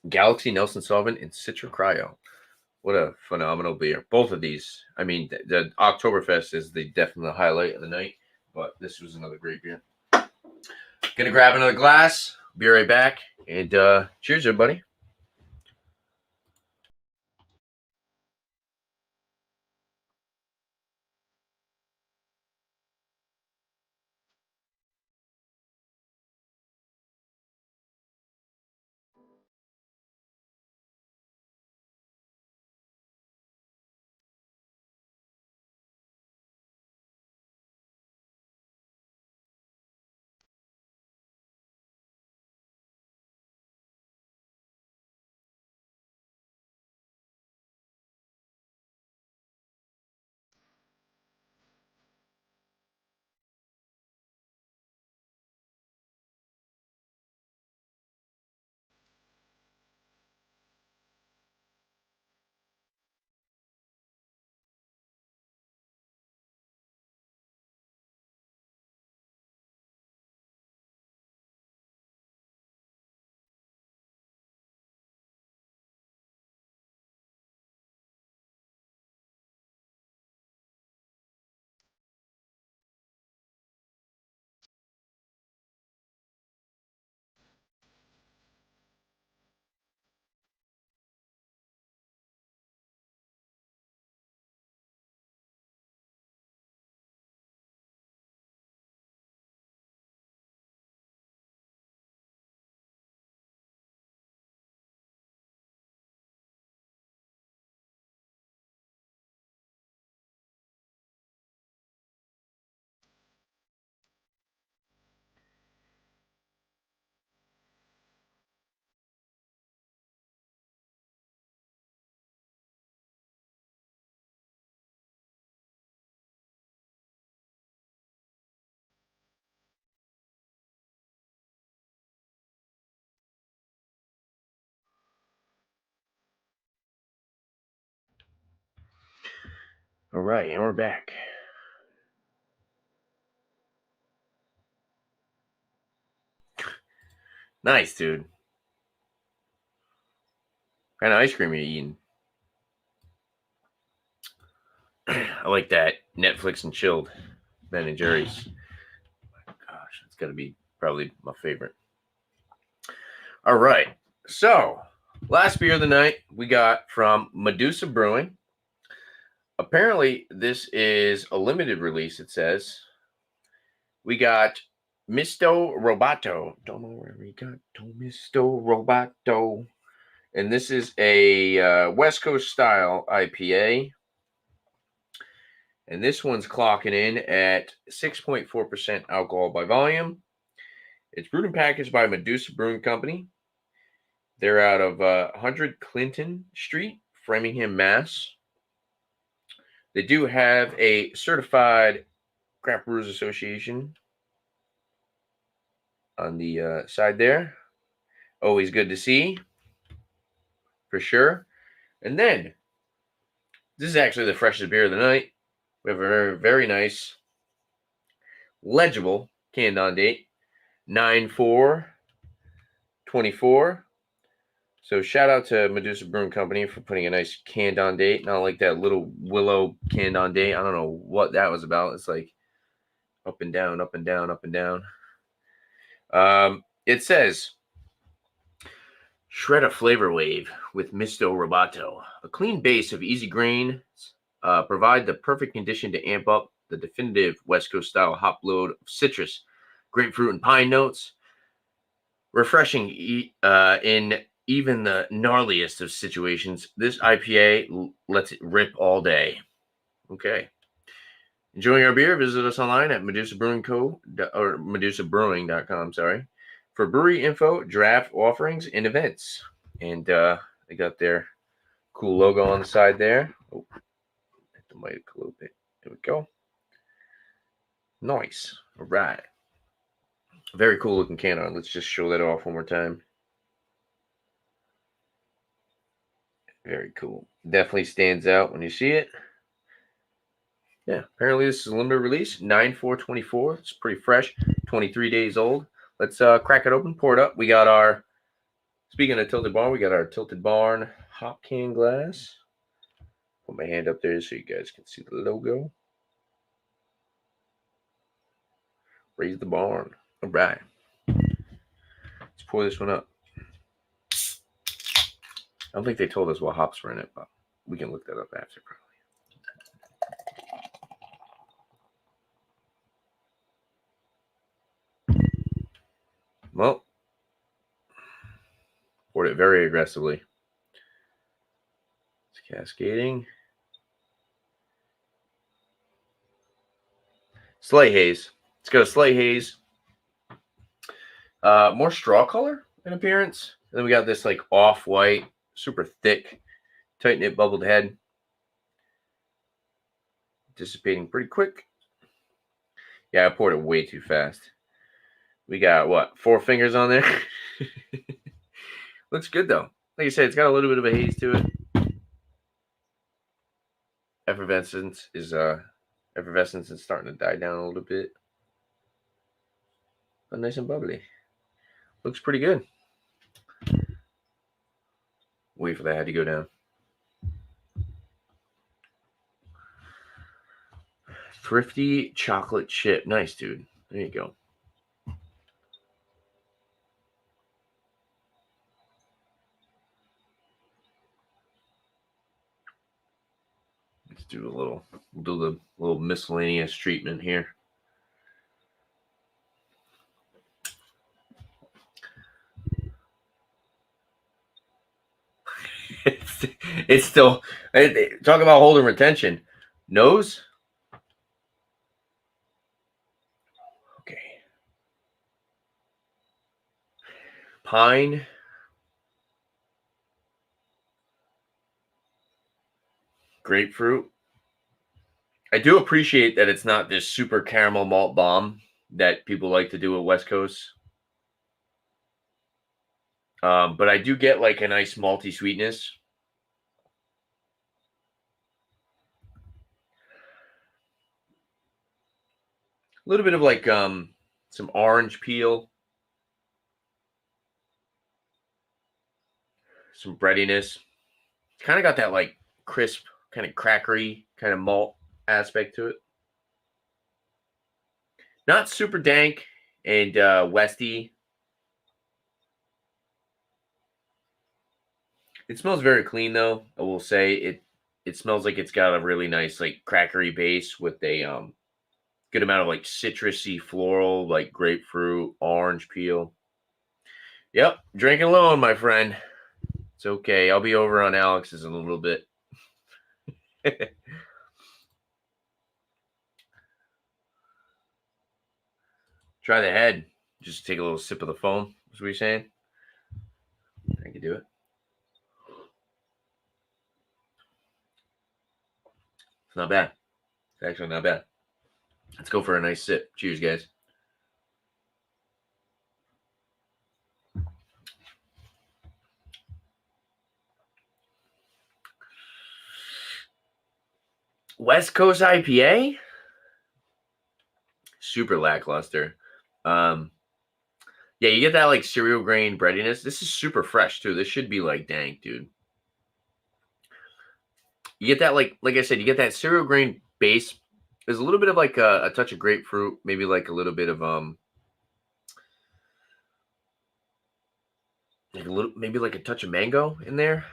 Galaxy, Nelson Sauvin, and Citra Cryo. What a phenomenal beer. Both of these. I mean, the Oktoberfest is definitely the highlight of the night, but this was another great beer. Gonna grab another glass. Be right back. And cheers, everybody. All right, and we're back. Nice, dude. What kind of ice cream are you eating? I like that Netflix and chilled Ben and Jerry's. Gosh, it's gonna be probably my favorite. All right, so last beer of the night we got from Medusa Brewing. Apparently, this is a limited release. It says we got Mysto Roboto. Don't know where we got Mysto Roboto, and this is a West Coast style IPA. And this one's clocking in at 6.4% alcohol by volume. It's brewed and packaged by Medusa Brewing Company. They're out of 100 Clinton Street, Framingham, Mass. They do have a certified Craft Brewers Association on the side there. Always good to see, for sure. And then, this is actually the freshest beer of the night. We have a very, very nice, legible canned on date, 9/4/24. So shout out to Medusa Brewing Company for putting a nice canned on date. Not like that little Willow canned on date. I don't know what that was about. It's like up and down, up and down, up and down. It says, shred a flavor wave with Mysto Roboto. A clean base of easy grains provide the perfect condition to amp up the definitive West Coast style hop load of citrus, grapefruit, and pine notes. Refreshing in even the gnarliest of situations, this IPA lets it rip all day. Okay. Enjoying our beer? Visit us online at Medusa Brewing Co. or MedusaBrewing.com, sorry, for brewery info, draft offerings, and events. And they got their cool logo on the side there. Oh, hit the mic a little bit. There we go. Nice. All right. Very cool looking can art. Let's just show that off one more time. Very cool. Definitely stands out when you see it. Yeah, apparently this is a limited release, 9/4/24. It's pretty fresh, 23 days old. Let's crack it open, pour it up. We got our, speaking of Tilted Barn, we got our Tilted Barn hop can glass. Put my hand up there so you guys can see the logo. Raise the barn. All right. Let's pour this one up. I don't think they told us what hops were in it, but we can look that up after probably. Well, poured it very aggressively. It's cascading. Slight haze. It's got a slight haze. More straw color in appearance. And then we got this like off-white, super thick, tight-knit bubbled head. Dissipating pretty quick. Yeah, I poured it way too fast. We got, what, 4 fingers on there? Looks good, though. Like I said, it's got a little bit of a haze to it. Effervescence is starting to die down a little bit. But nice and bubbly. Looks pretty good. Wait for that head to go down. Thrifty chocolate chip. Nice, dude. There you go. Let's do the little miscellaneous treatment here. It's still, talk about holding retention. Nose. Okay. Pine. Grapefruit. I do appreciate that it's not this super caramel malt bomb that people like to do at West Coast. But I do get like a nice malty sweetness. A little bit of like some orange peel. Some breadiness. Kind of got that like crisp, kind of crackery, kind of malt aspect to it. Not super dank and westy. It smells very clean though. I will say it smells like it's got a really nice like crackery base with a good amount of like citrusy floral, like grapefruit, orange peel. Yep, drinking alone, my friend. It's okay. I'll be over on Alex's in a little bit. Try the head. Just take a little sip of the foam. That's what you're saying? I can do it. It's not bad. It's actually not bad. Let's go for a nice sip. Cheers, guys. West Coast IPA? Super lackluster. Yeah, you get that like cereal grain breadiness. This is super fresh too. This should be like dank, dude. You get that like I said, you get that cereal grain base. There's a little bit of like a touch of grapefruit, maybe like a little bit of maybe like a touch of mango in there.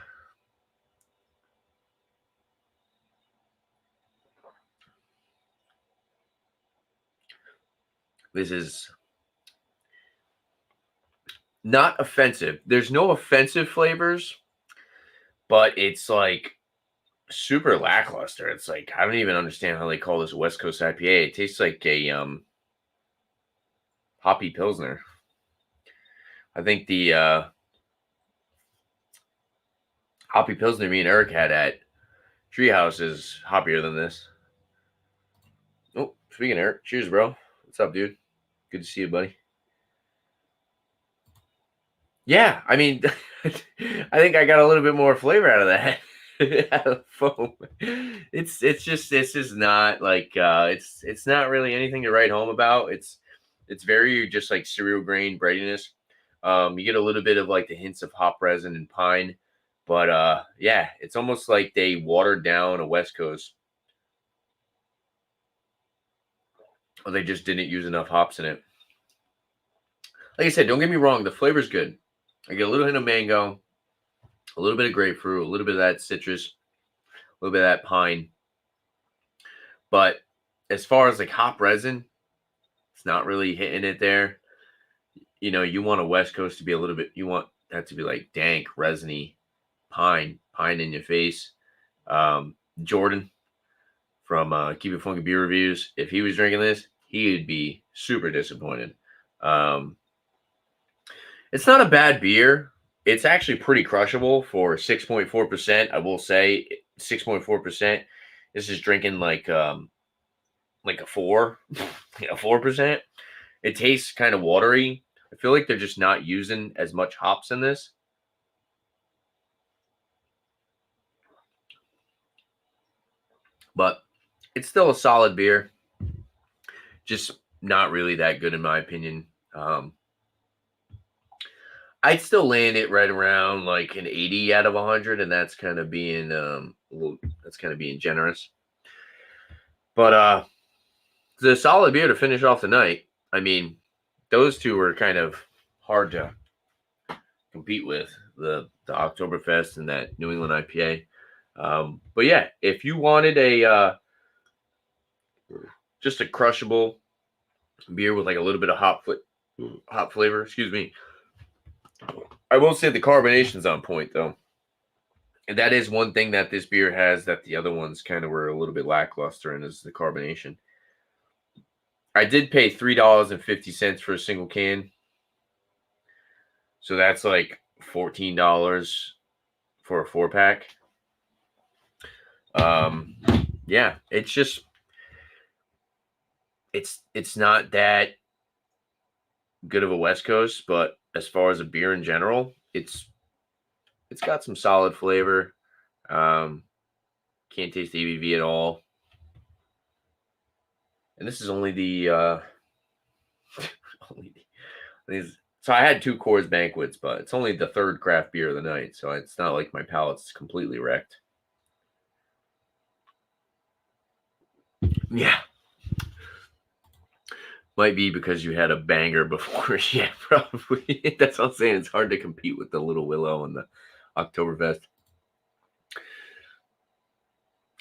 This is not offensive. There's no offensive flavors, but it's like super lackluster. It's like I don't even understand how they call this West Coast IPA. It tastes like a hoppy pilsner. I think the hoppy pilsner me and Eric had at Treehouse is hoppier than this. Oh, speaking of Eric, cheers, bro. What's up, dude? Good to see you, buddy. Yeah, I mean, I think I got a little bit more flavor out of that. Out of foam. It's just this is not like it's not really anything to write home about. It's very just like cereal grain breadiness. You get a little bit of like the hints of hop resin and pine, but yeah, it's almost like they watered down a West Coast. Or they just didn't use enough hops in it. Like I said, don't get me wrong, the flavor's good. I get a little hint of mango, a little bit of grapefruit, a little bit of that citrus, a little bit of that pine. But as far as like hop resin, it's not really hitting it there. You want a West Coast to be a little bit, you want that to be like dank, resiny, pine in your face. Jordan from Keep It Funky Beer Reviews, if he was drinking this, he would be super disappointed. It's not a bad beer. It's actually pretty crushable for 6.4%. I will say 6.4%. This is drinking like a 4, 4%. It tastes kind of watery. I feel like they're just not using as much hops in this. But it's still a solid beer. Just not really that good in my opinion. I'd still land it right around like an 80 out of 100, and that's kind of being generous. But the solid beer to finish off the night. I mean, those two were kind of hard to compete with, the Oktoberfest and that New England IPA. But yeah, if you wanted just a crushable beer with like a little bit of hop flavor, excuse me, I will say the carbonation's on point though. And that is one thing that this beer has that the other ones kind of were a little bit lackluster in, is the carbonation. I did pay $3.50 for a single can. So that's like $14 for a 4-pack. Yeah, it's just it's not that good of a West Coast, but as far as a beer in general, it's got some solid flavor. Can't taste the ABV at all. And this is only the so I had 2 Coors Banquets, but it's only the 3rd craft beer of the night, so it's not like my palate's completely wrecked. Yeah. Might be because you had a banger before. Yeah, probably. That's what I'm saying. It's hard to compete with the Little Willow and the Oktoberfest.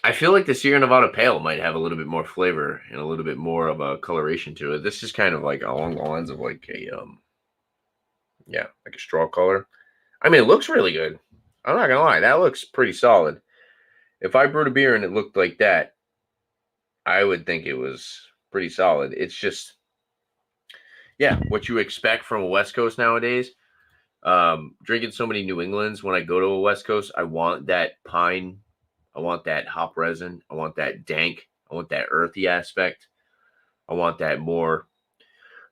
I feel like the Sierra Nevada Pale might have a little bit more flavor and a little bit more of a coloration to it. This is kind of like along the lines of like a like a straw color. I mean, it looks really good. I'm not gonna lie, that looks pretty solid. If I brewed a beer and it looked like that, I would think it was pretty solid. It's just, yeah, what you expect from a West Coast nowadays. Drinking so many New Englands, when I go to a West Coast, I want that pine, I want that hop resin, I want that dank, I want that earthy aspect, I want that more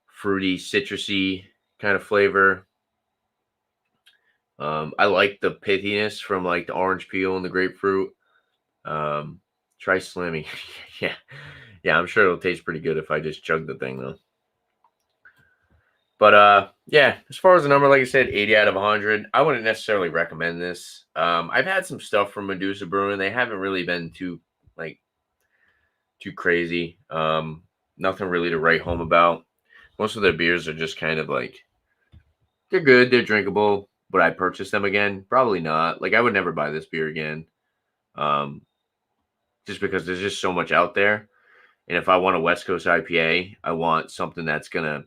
fruity, citrusy kind of flavor. I like the pithiness from like the orange peel and the grapefruit. Try Slimmy. yeah, I'm sure it'll taste pretty good if I just chug the thing though. But yeah, as far as the number, like I said, 80 out of 100. I wouldn't necessarily recommend this. I've had some stuff from Medusa Brewing. They haven't really been too crazy. Nothing really to write home about. Most of their beers are just kind of like, they're good, they're drinkable. Would I purchase them again? Probably not. Like, I would never buy this beer again. Just because there's just so much out there. And if I want a West Coast IPA, I want something that's gonna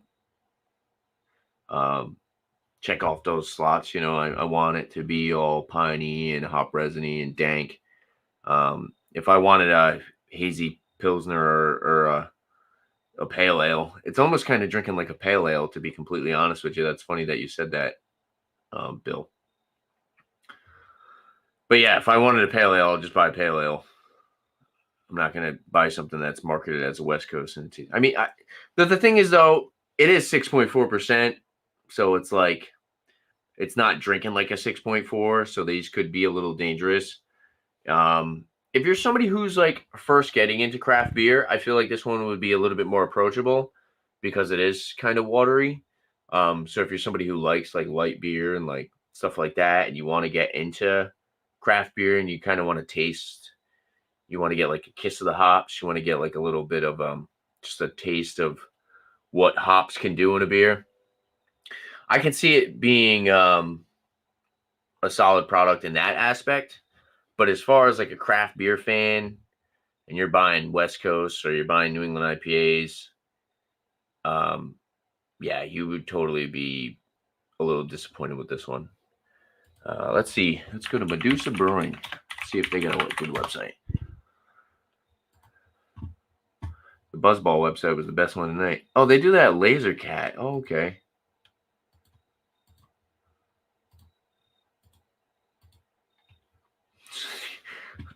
check off those slots. I want it to be all piney and hop resiny and dank. If I wanted a hazy pilsner or a pale ale, it's almost kind of drinking like a pale ale, to be completely honest with you. That's funny that you said that, Bill. But yeah, if I wanted a pale ale, I'll just buy a pale ale. I'm not going to buy something that's marketed as a West Coast. I mean, the thing is, though, it is 6.4%. So it's like, it's not drinking like a 6.4. So these could be a little dangerous. If you're somebody who's like first getting into craft beer, I feel like this one would be a little bit more approachable because it is kind of watery. So if you're somebody who likes like light beer and like stuff like that, and you want to get into craft beer and you kind of want to taste, you want to get like a kiss of the hops, you want to get like a little bit of just a taste of what hops can do in a beer, I can see it being a solid product in that aspect. But as far as like a craft beer fan, and you're buying West Coast or you're buying New England IPAs, um, yeah, you would totally be a little disappointed with this one. Let's see. Let's go to Medusa Brewing. See if they got a good website. The Buzzball website was the best one tonight. Oh, they do that Laser Cat. Oh, okay.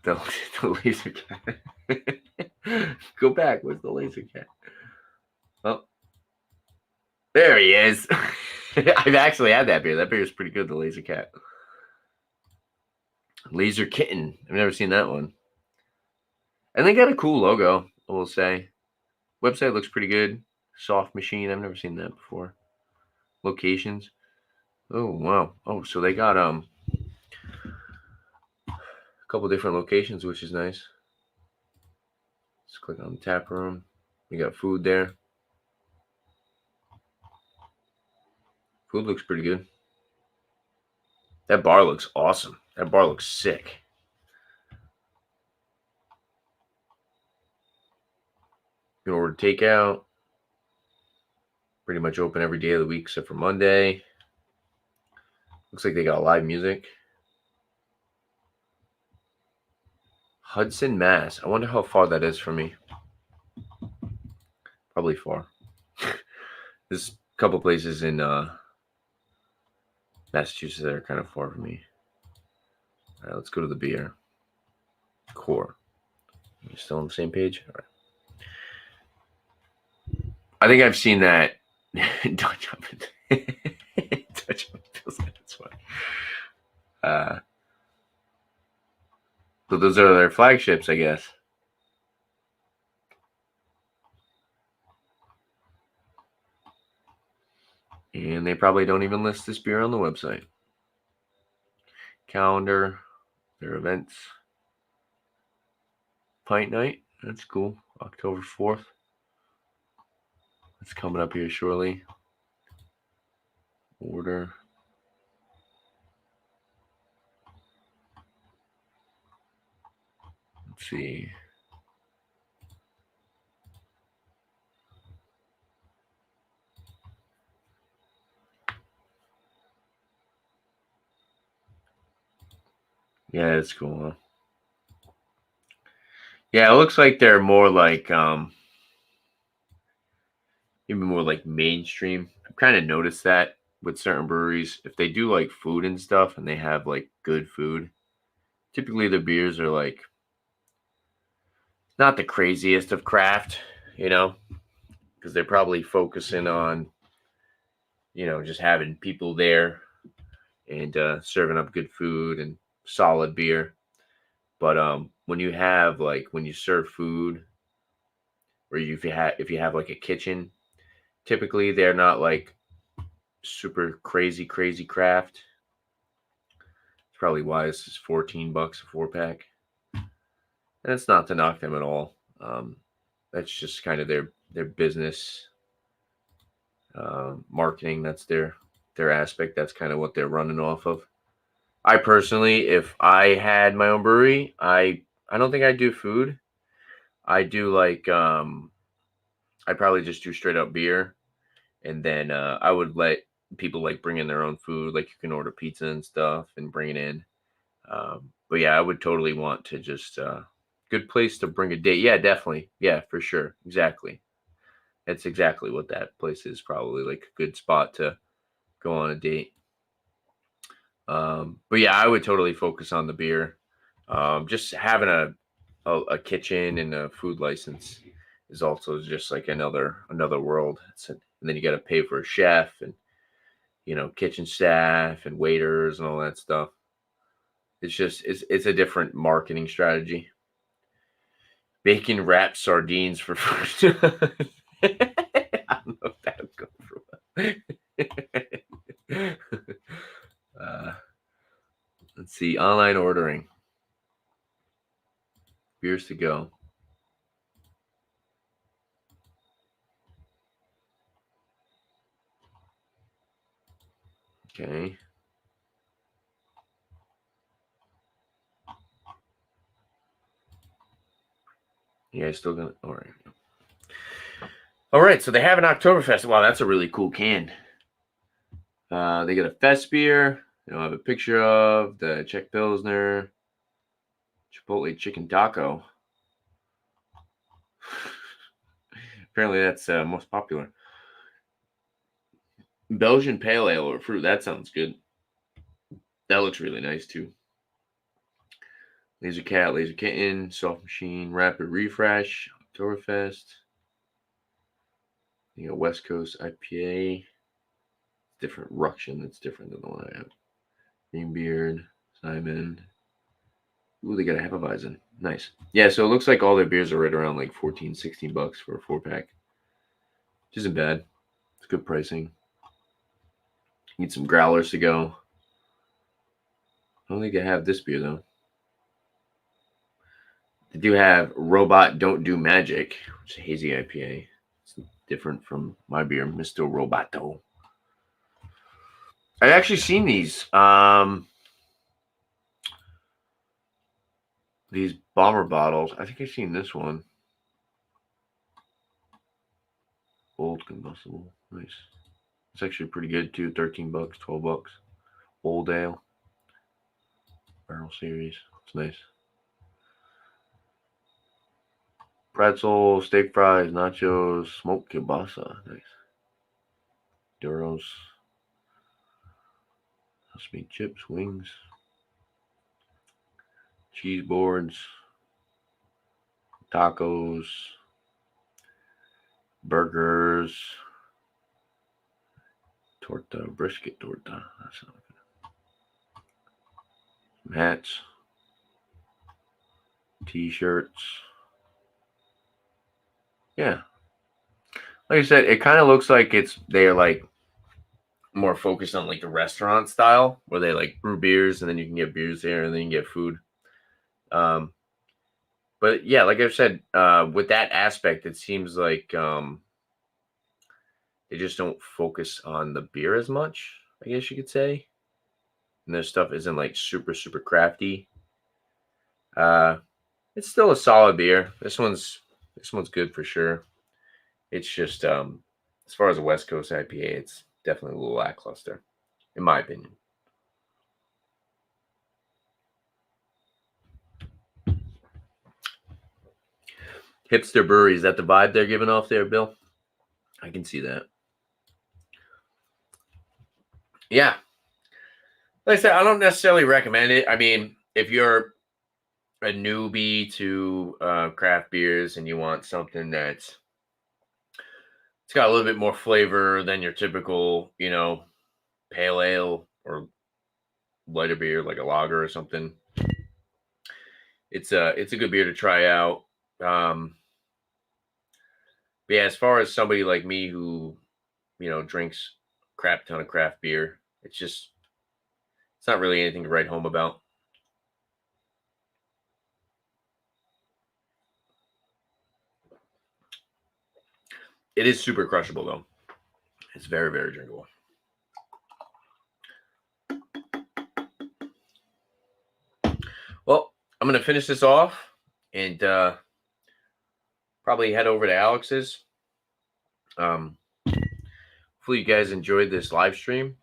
the, the Laser Cat. Go back. Where's the Laser Cat? Oh, there he is. I've actually had that beer. That beer is pretty good. The Laser Cat. Laser Kitten. I've never seen that one. And they got a cool logo, I will say. Website looks pretty good. Soft Machine. I've never seen that before. Locations. Oh, wow. Oh, so they got a couple different locations, which is nice. Let's click on the tap room. We got food there. Food looks pretty good. That bar looks awesome. That bar looks sick. You can order takeout. Pretty much open every day of the week except for Monday. Looks like they got live music. Hudson, Mass. I wonder how far that is from me. Probably far. There's a couple places in Massachusetts that are kind of far from me. All right, let's go to the beer. Core. You still on the same page? All right. I think I've seen that. Dutch oven. Dutch oven feels like that's why. So those are their flagships, I guess. And they probably don't even list this beer on the website. Calendar, their events. Pint night, that's cool. October 4th. It's coming up here shortly. Order. Let's see. Yeah, it's cool, huh? Yeah, it looks like they're more like even more like mainstream. I've kind of noticed that with certain breweries. If they do like food and stuff and they have like good food, typically the beers are like not the craziest of craft, because they're probably focusing on, just having people there and serving up good food and solid beer. But when you have like when you serve food, or if you have like a kitchen, typically they're not like super crazy craft. It's probably why this is $14 a 4-pack, and it's not to knock them at all. That's just kind of their business marketing. That's their aspect. That's kind of what they're running off of. I personally, if I had my own brewery, I don't think I'd do food. I do like I'd probably just do straight up beer, and then I would let people like bring in their own food. Like you can order pizza and stuff and bring it in. But yeah, I would totally want to just good place to bring a date. Yeah, definitely. Yeah, for sure. Exactly. That's exactly what that place is. Probably like a good spot to go on a date. But yeah, I would totally focus on the beer. Just having a kitchen and a food license is also just like another world. And then you got to pay for a chef and kitchen staff and waiters and all that stuff. It's a different marketing strategy. Bacon wrapped sardines for food. I don't know if that'll go for well. Let's see. Online ordering. Beers to go. Okay. You guys still gonna? All right. All right. So they have an Oktoberfest. Wow, that's a really cool can. They got a fest beer. I have a picture of the Czech Pilsner, Chipotle chicken taco. Apparently, that's most popular. Belgian pale ale or fruit. That sounds good. That looks really nice too. Laser Cat, Laser Kitten, Soft Machine, Rapid Refresh, Oktoberfest. You know, West Coast IPA. Different Ruction. That's different than the one I have. Greenbeard, Simon. Ooh, they got a Hefeweizen. Nice. Yeah, so it looks like all their beers are right around like 14, 16 bucks for a 4-pack. Which isn't bad. It's good pricing. Need some growlers to go. I don't think they have this beer though. They do have Robot Don't Do Magic, which is a hazy IPA. It's different from my beer, Mysto Roboto. I've actually seen these bomber bottles. I think I've seen this one. Old combustible. Nice. It's actually pretty good too. 13 bucks, 12 bucks. Old ale. Barrel series. It's nice. Pretzel, steak fries, nachos, smoked kielbasa. Nice. Duros. House meat chips, wings. Cheese boards. Tacos. Burgers. Torta, brisket torta. That sounds good. Some hats. T-shirts. Yeah. Like I said, it kind of looks like they're like more focused on like the restaurant style where they like brew beers and then you can get beers there and then you can get food. But yeah, like I said, with that aspect, it seems like they just don't focus on the beer as much, I guess you could say. And their stuff isn't like super, super crafty. It's still a solid beer. This one's good for sure. It's just as far as a West Coast IPA, it's definitely a little lackluster, in my opinion. Hipster brewery, is that the vibe they're giving off there, Bill? I can see that. Yeah. Like I said, I don't necessarily recommend it. I mean, if you're a newbie to craft beers and you want something that's it's got a little bit more flavor than your typical, pale ale or lighter beer like a lager or something, it's a good beer to try out. But yeah, as far as somebody like me who drinks crap ton of craft beer, it's not really anything to write home about. It is super crushable though. It's very, very drinkable. Well, I'm gonna finish this off and probably head over to Alex's. Hopefully you guys enjoyed this live stream.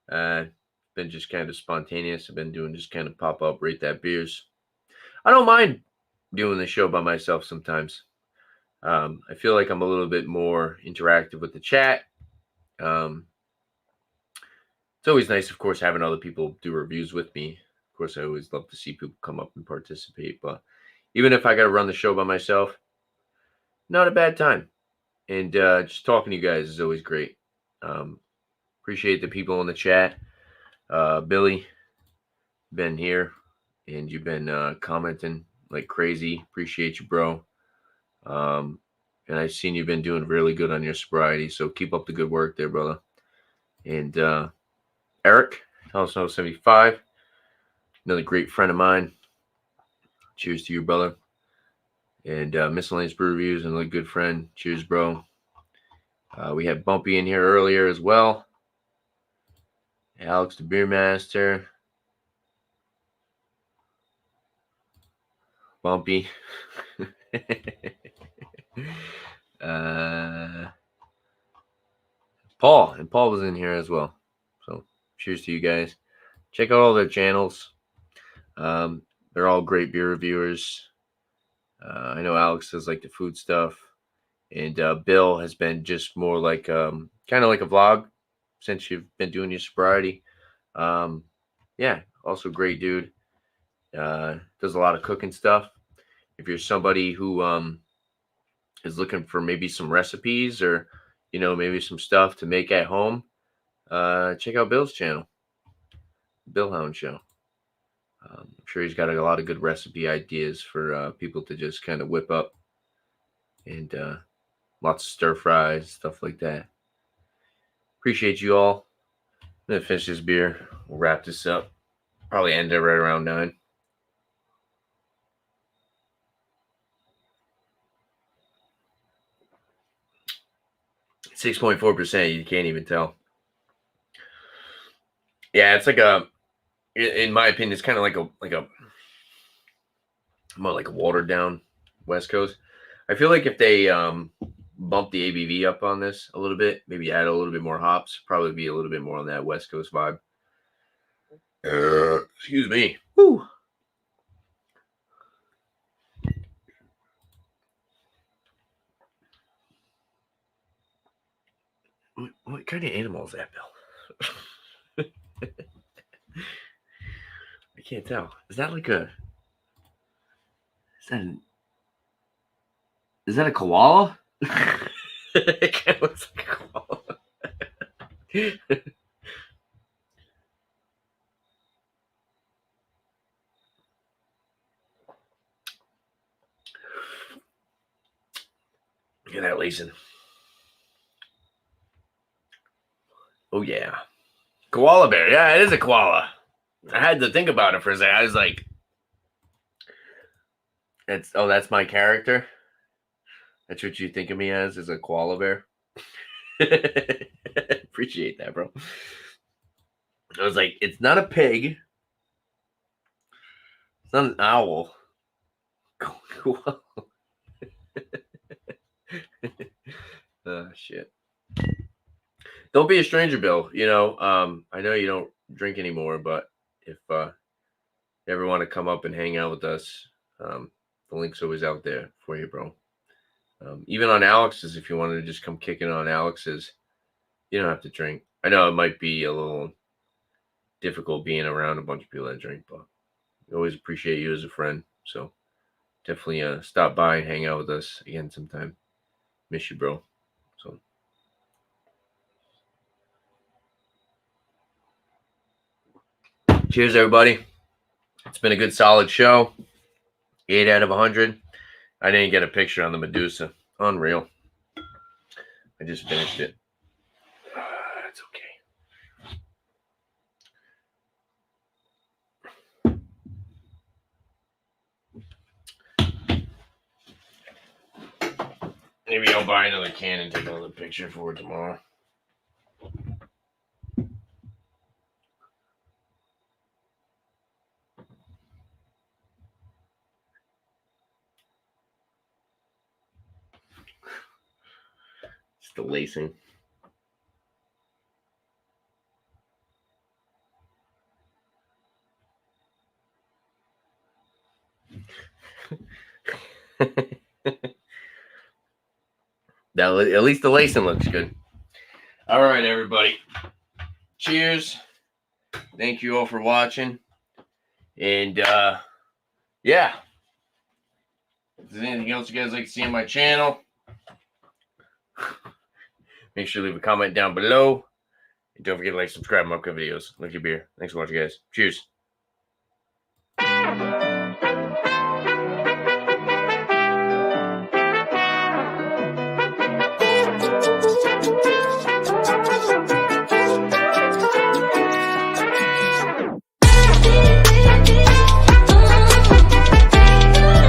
Been just kind of spontaneous. I've been doing just kind of pop up, rate that beers. I don't mind doing the show by myself sometimes. I feel like I'm a little bit more interactive with the chat. It's always nice, of course, having other people do reviews with me. Of course, I always love to see people come up and participate. But even if I got to run the show by myself, not a bad time. And just talking to you guys is always great. Appreciate the people in the chat. Billy, been here, and you've been commenting like crazy. Appreciate you, bro. And I've seen you've been doing really good on your sobriety, so keep up the good work there, brother. And Eric, also 75, another great friend of mine. Cheers to you, brother. And Miscellaneous Brew Reviews, another good friend. Cheers, bro. We had Bumpy in here earlier as well. Alex the Beer Master. Bumpy. Paul. And Paul was in here as well. So cheers to you guys. Check out all their channels. They're all great beer reviewers. I know Alex does like the food stuff. And Bill has been just more like kind of like a vlog since you've been doing your sobriety. Yeah, also great dude. Does a lot of cooking stuff. If you're somebody who is looking for maybe some recipes or maybe some stuff to make at home, check out Bill's channel, Bill Hound Show. I'm sure he's got a lot of good recipe ideas for people to just kind of whip up, and lots of stir fries, stuff like that. Appreciate you all. I'm gonna finish this beer. We'll wrap this up. Probably end it right around 9. 6.4%. You can't even tell. Yeah, it's like in my opinion, it's kind of like a more like a watered down West Coast. I feel like if they bump the ABV up on this a little bit, maybe add a little bit more hops, probably be a little bit more on that West Coast vibe. Excuse me. Woo. What kind of animal is that, Bill? I can't tell. Is that like a? Is that a koala? It kind of looks like a koala. Look at that lacing. Oh yeah, koala bear. Yeah, it is a koala. I had to think about it for a second. I was like, that's my character. That's what you think of me as a koala bear. Appreciate that, bro. I was like, it's not a pig. It's not an owl. Koala. Shit. Don't be a stranger, Bill. I know you don't drink anymore, but if you ever want to come up and hang out with us, the link's always out there for you, bro. Even on Alex's, if you wanted to just come kicking on Alex's, you don't have to drink. I know it might be a little difficult being around a bunch of people that drink, but we always appreciate you as a friend. So definitely stop by and hang out with us again sometime. Miss you, bro. So cheers, everybody. It's been a good, solid show. 8 out of 100. I didn't get a picture on the Medusa. Unreal. I just finished it. It's okay. Maybe I'll buy another can and take another picture for it tomorrow. It's the lacing. At least the lacing looks good. All right, everybody. Cheers. Thank you all for watching. And yeah. If there's anything else you guys like to see on my channel, make sure to leave a comment down below. And don't forget to like, subscribe, my upcoming videos. Like your beer. Thanks for watching, guys. Cheers.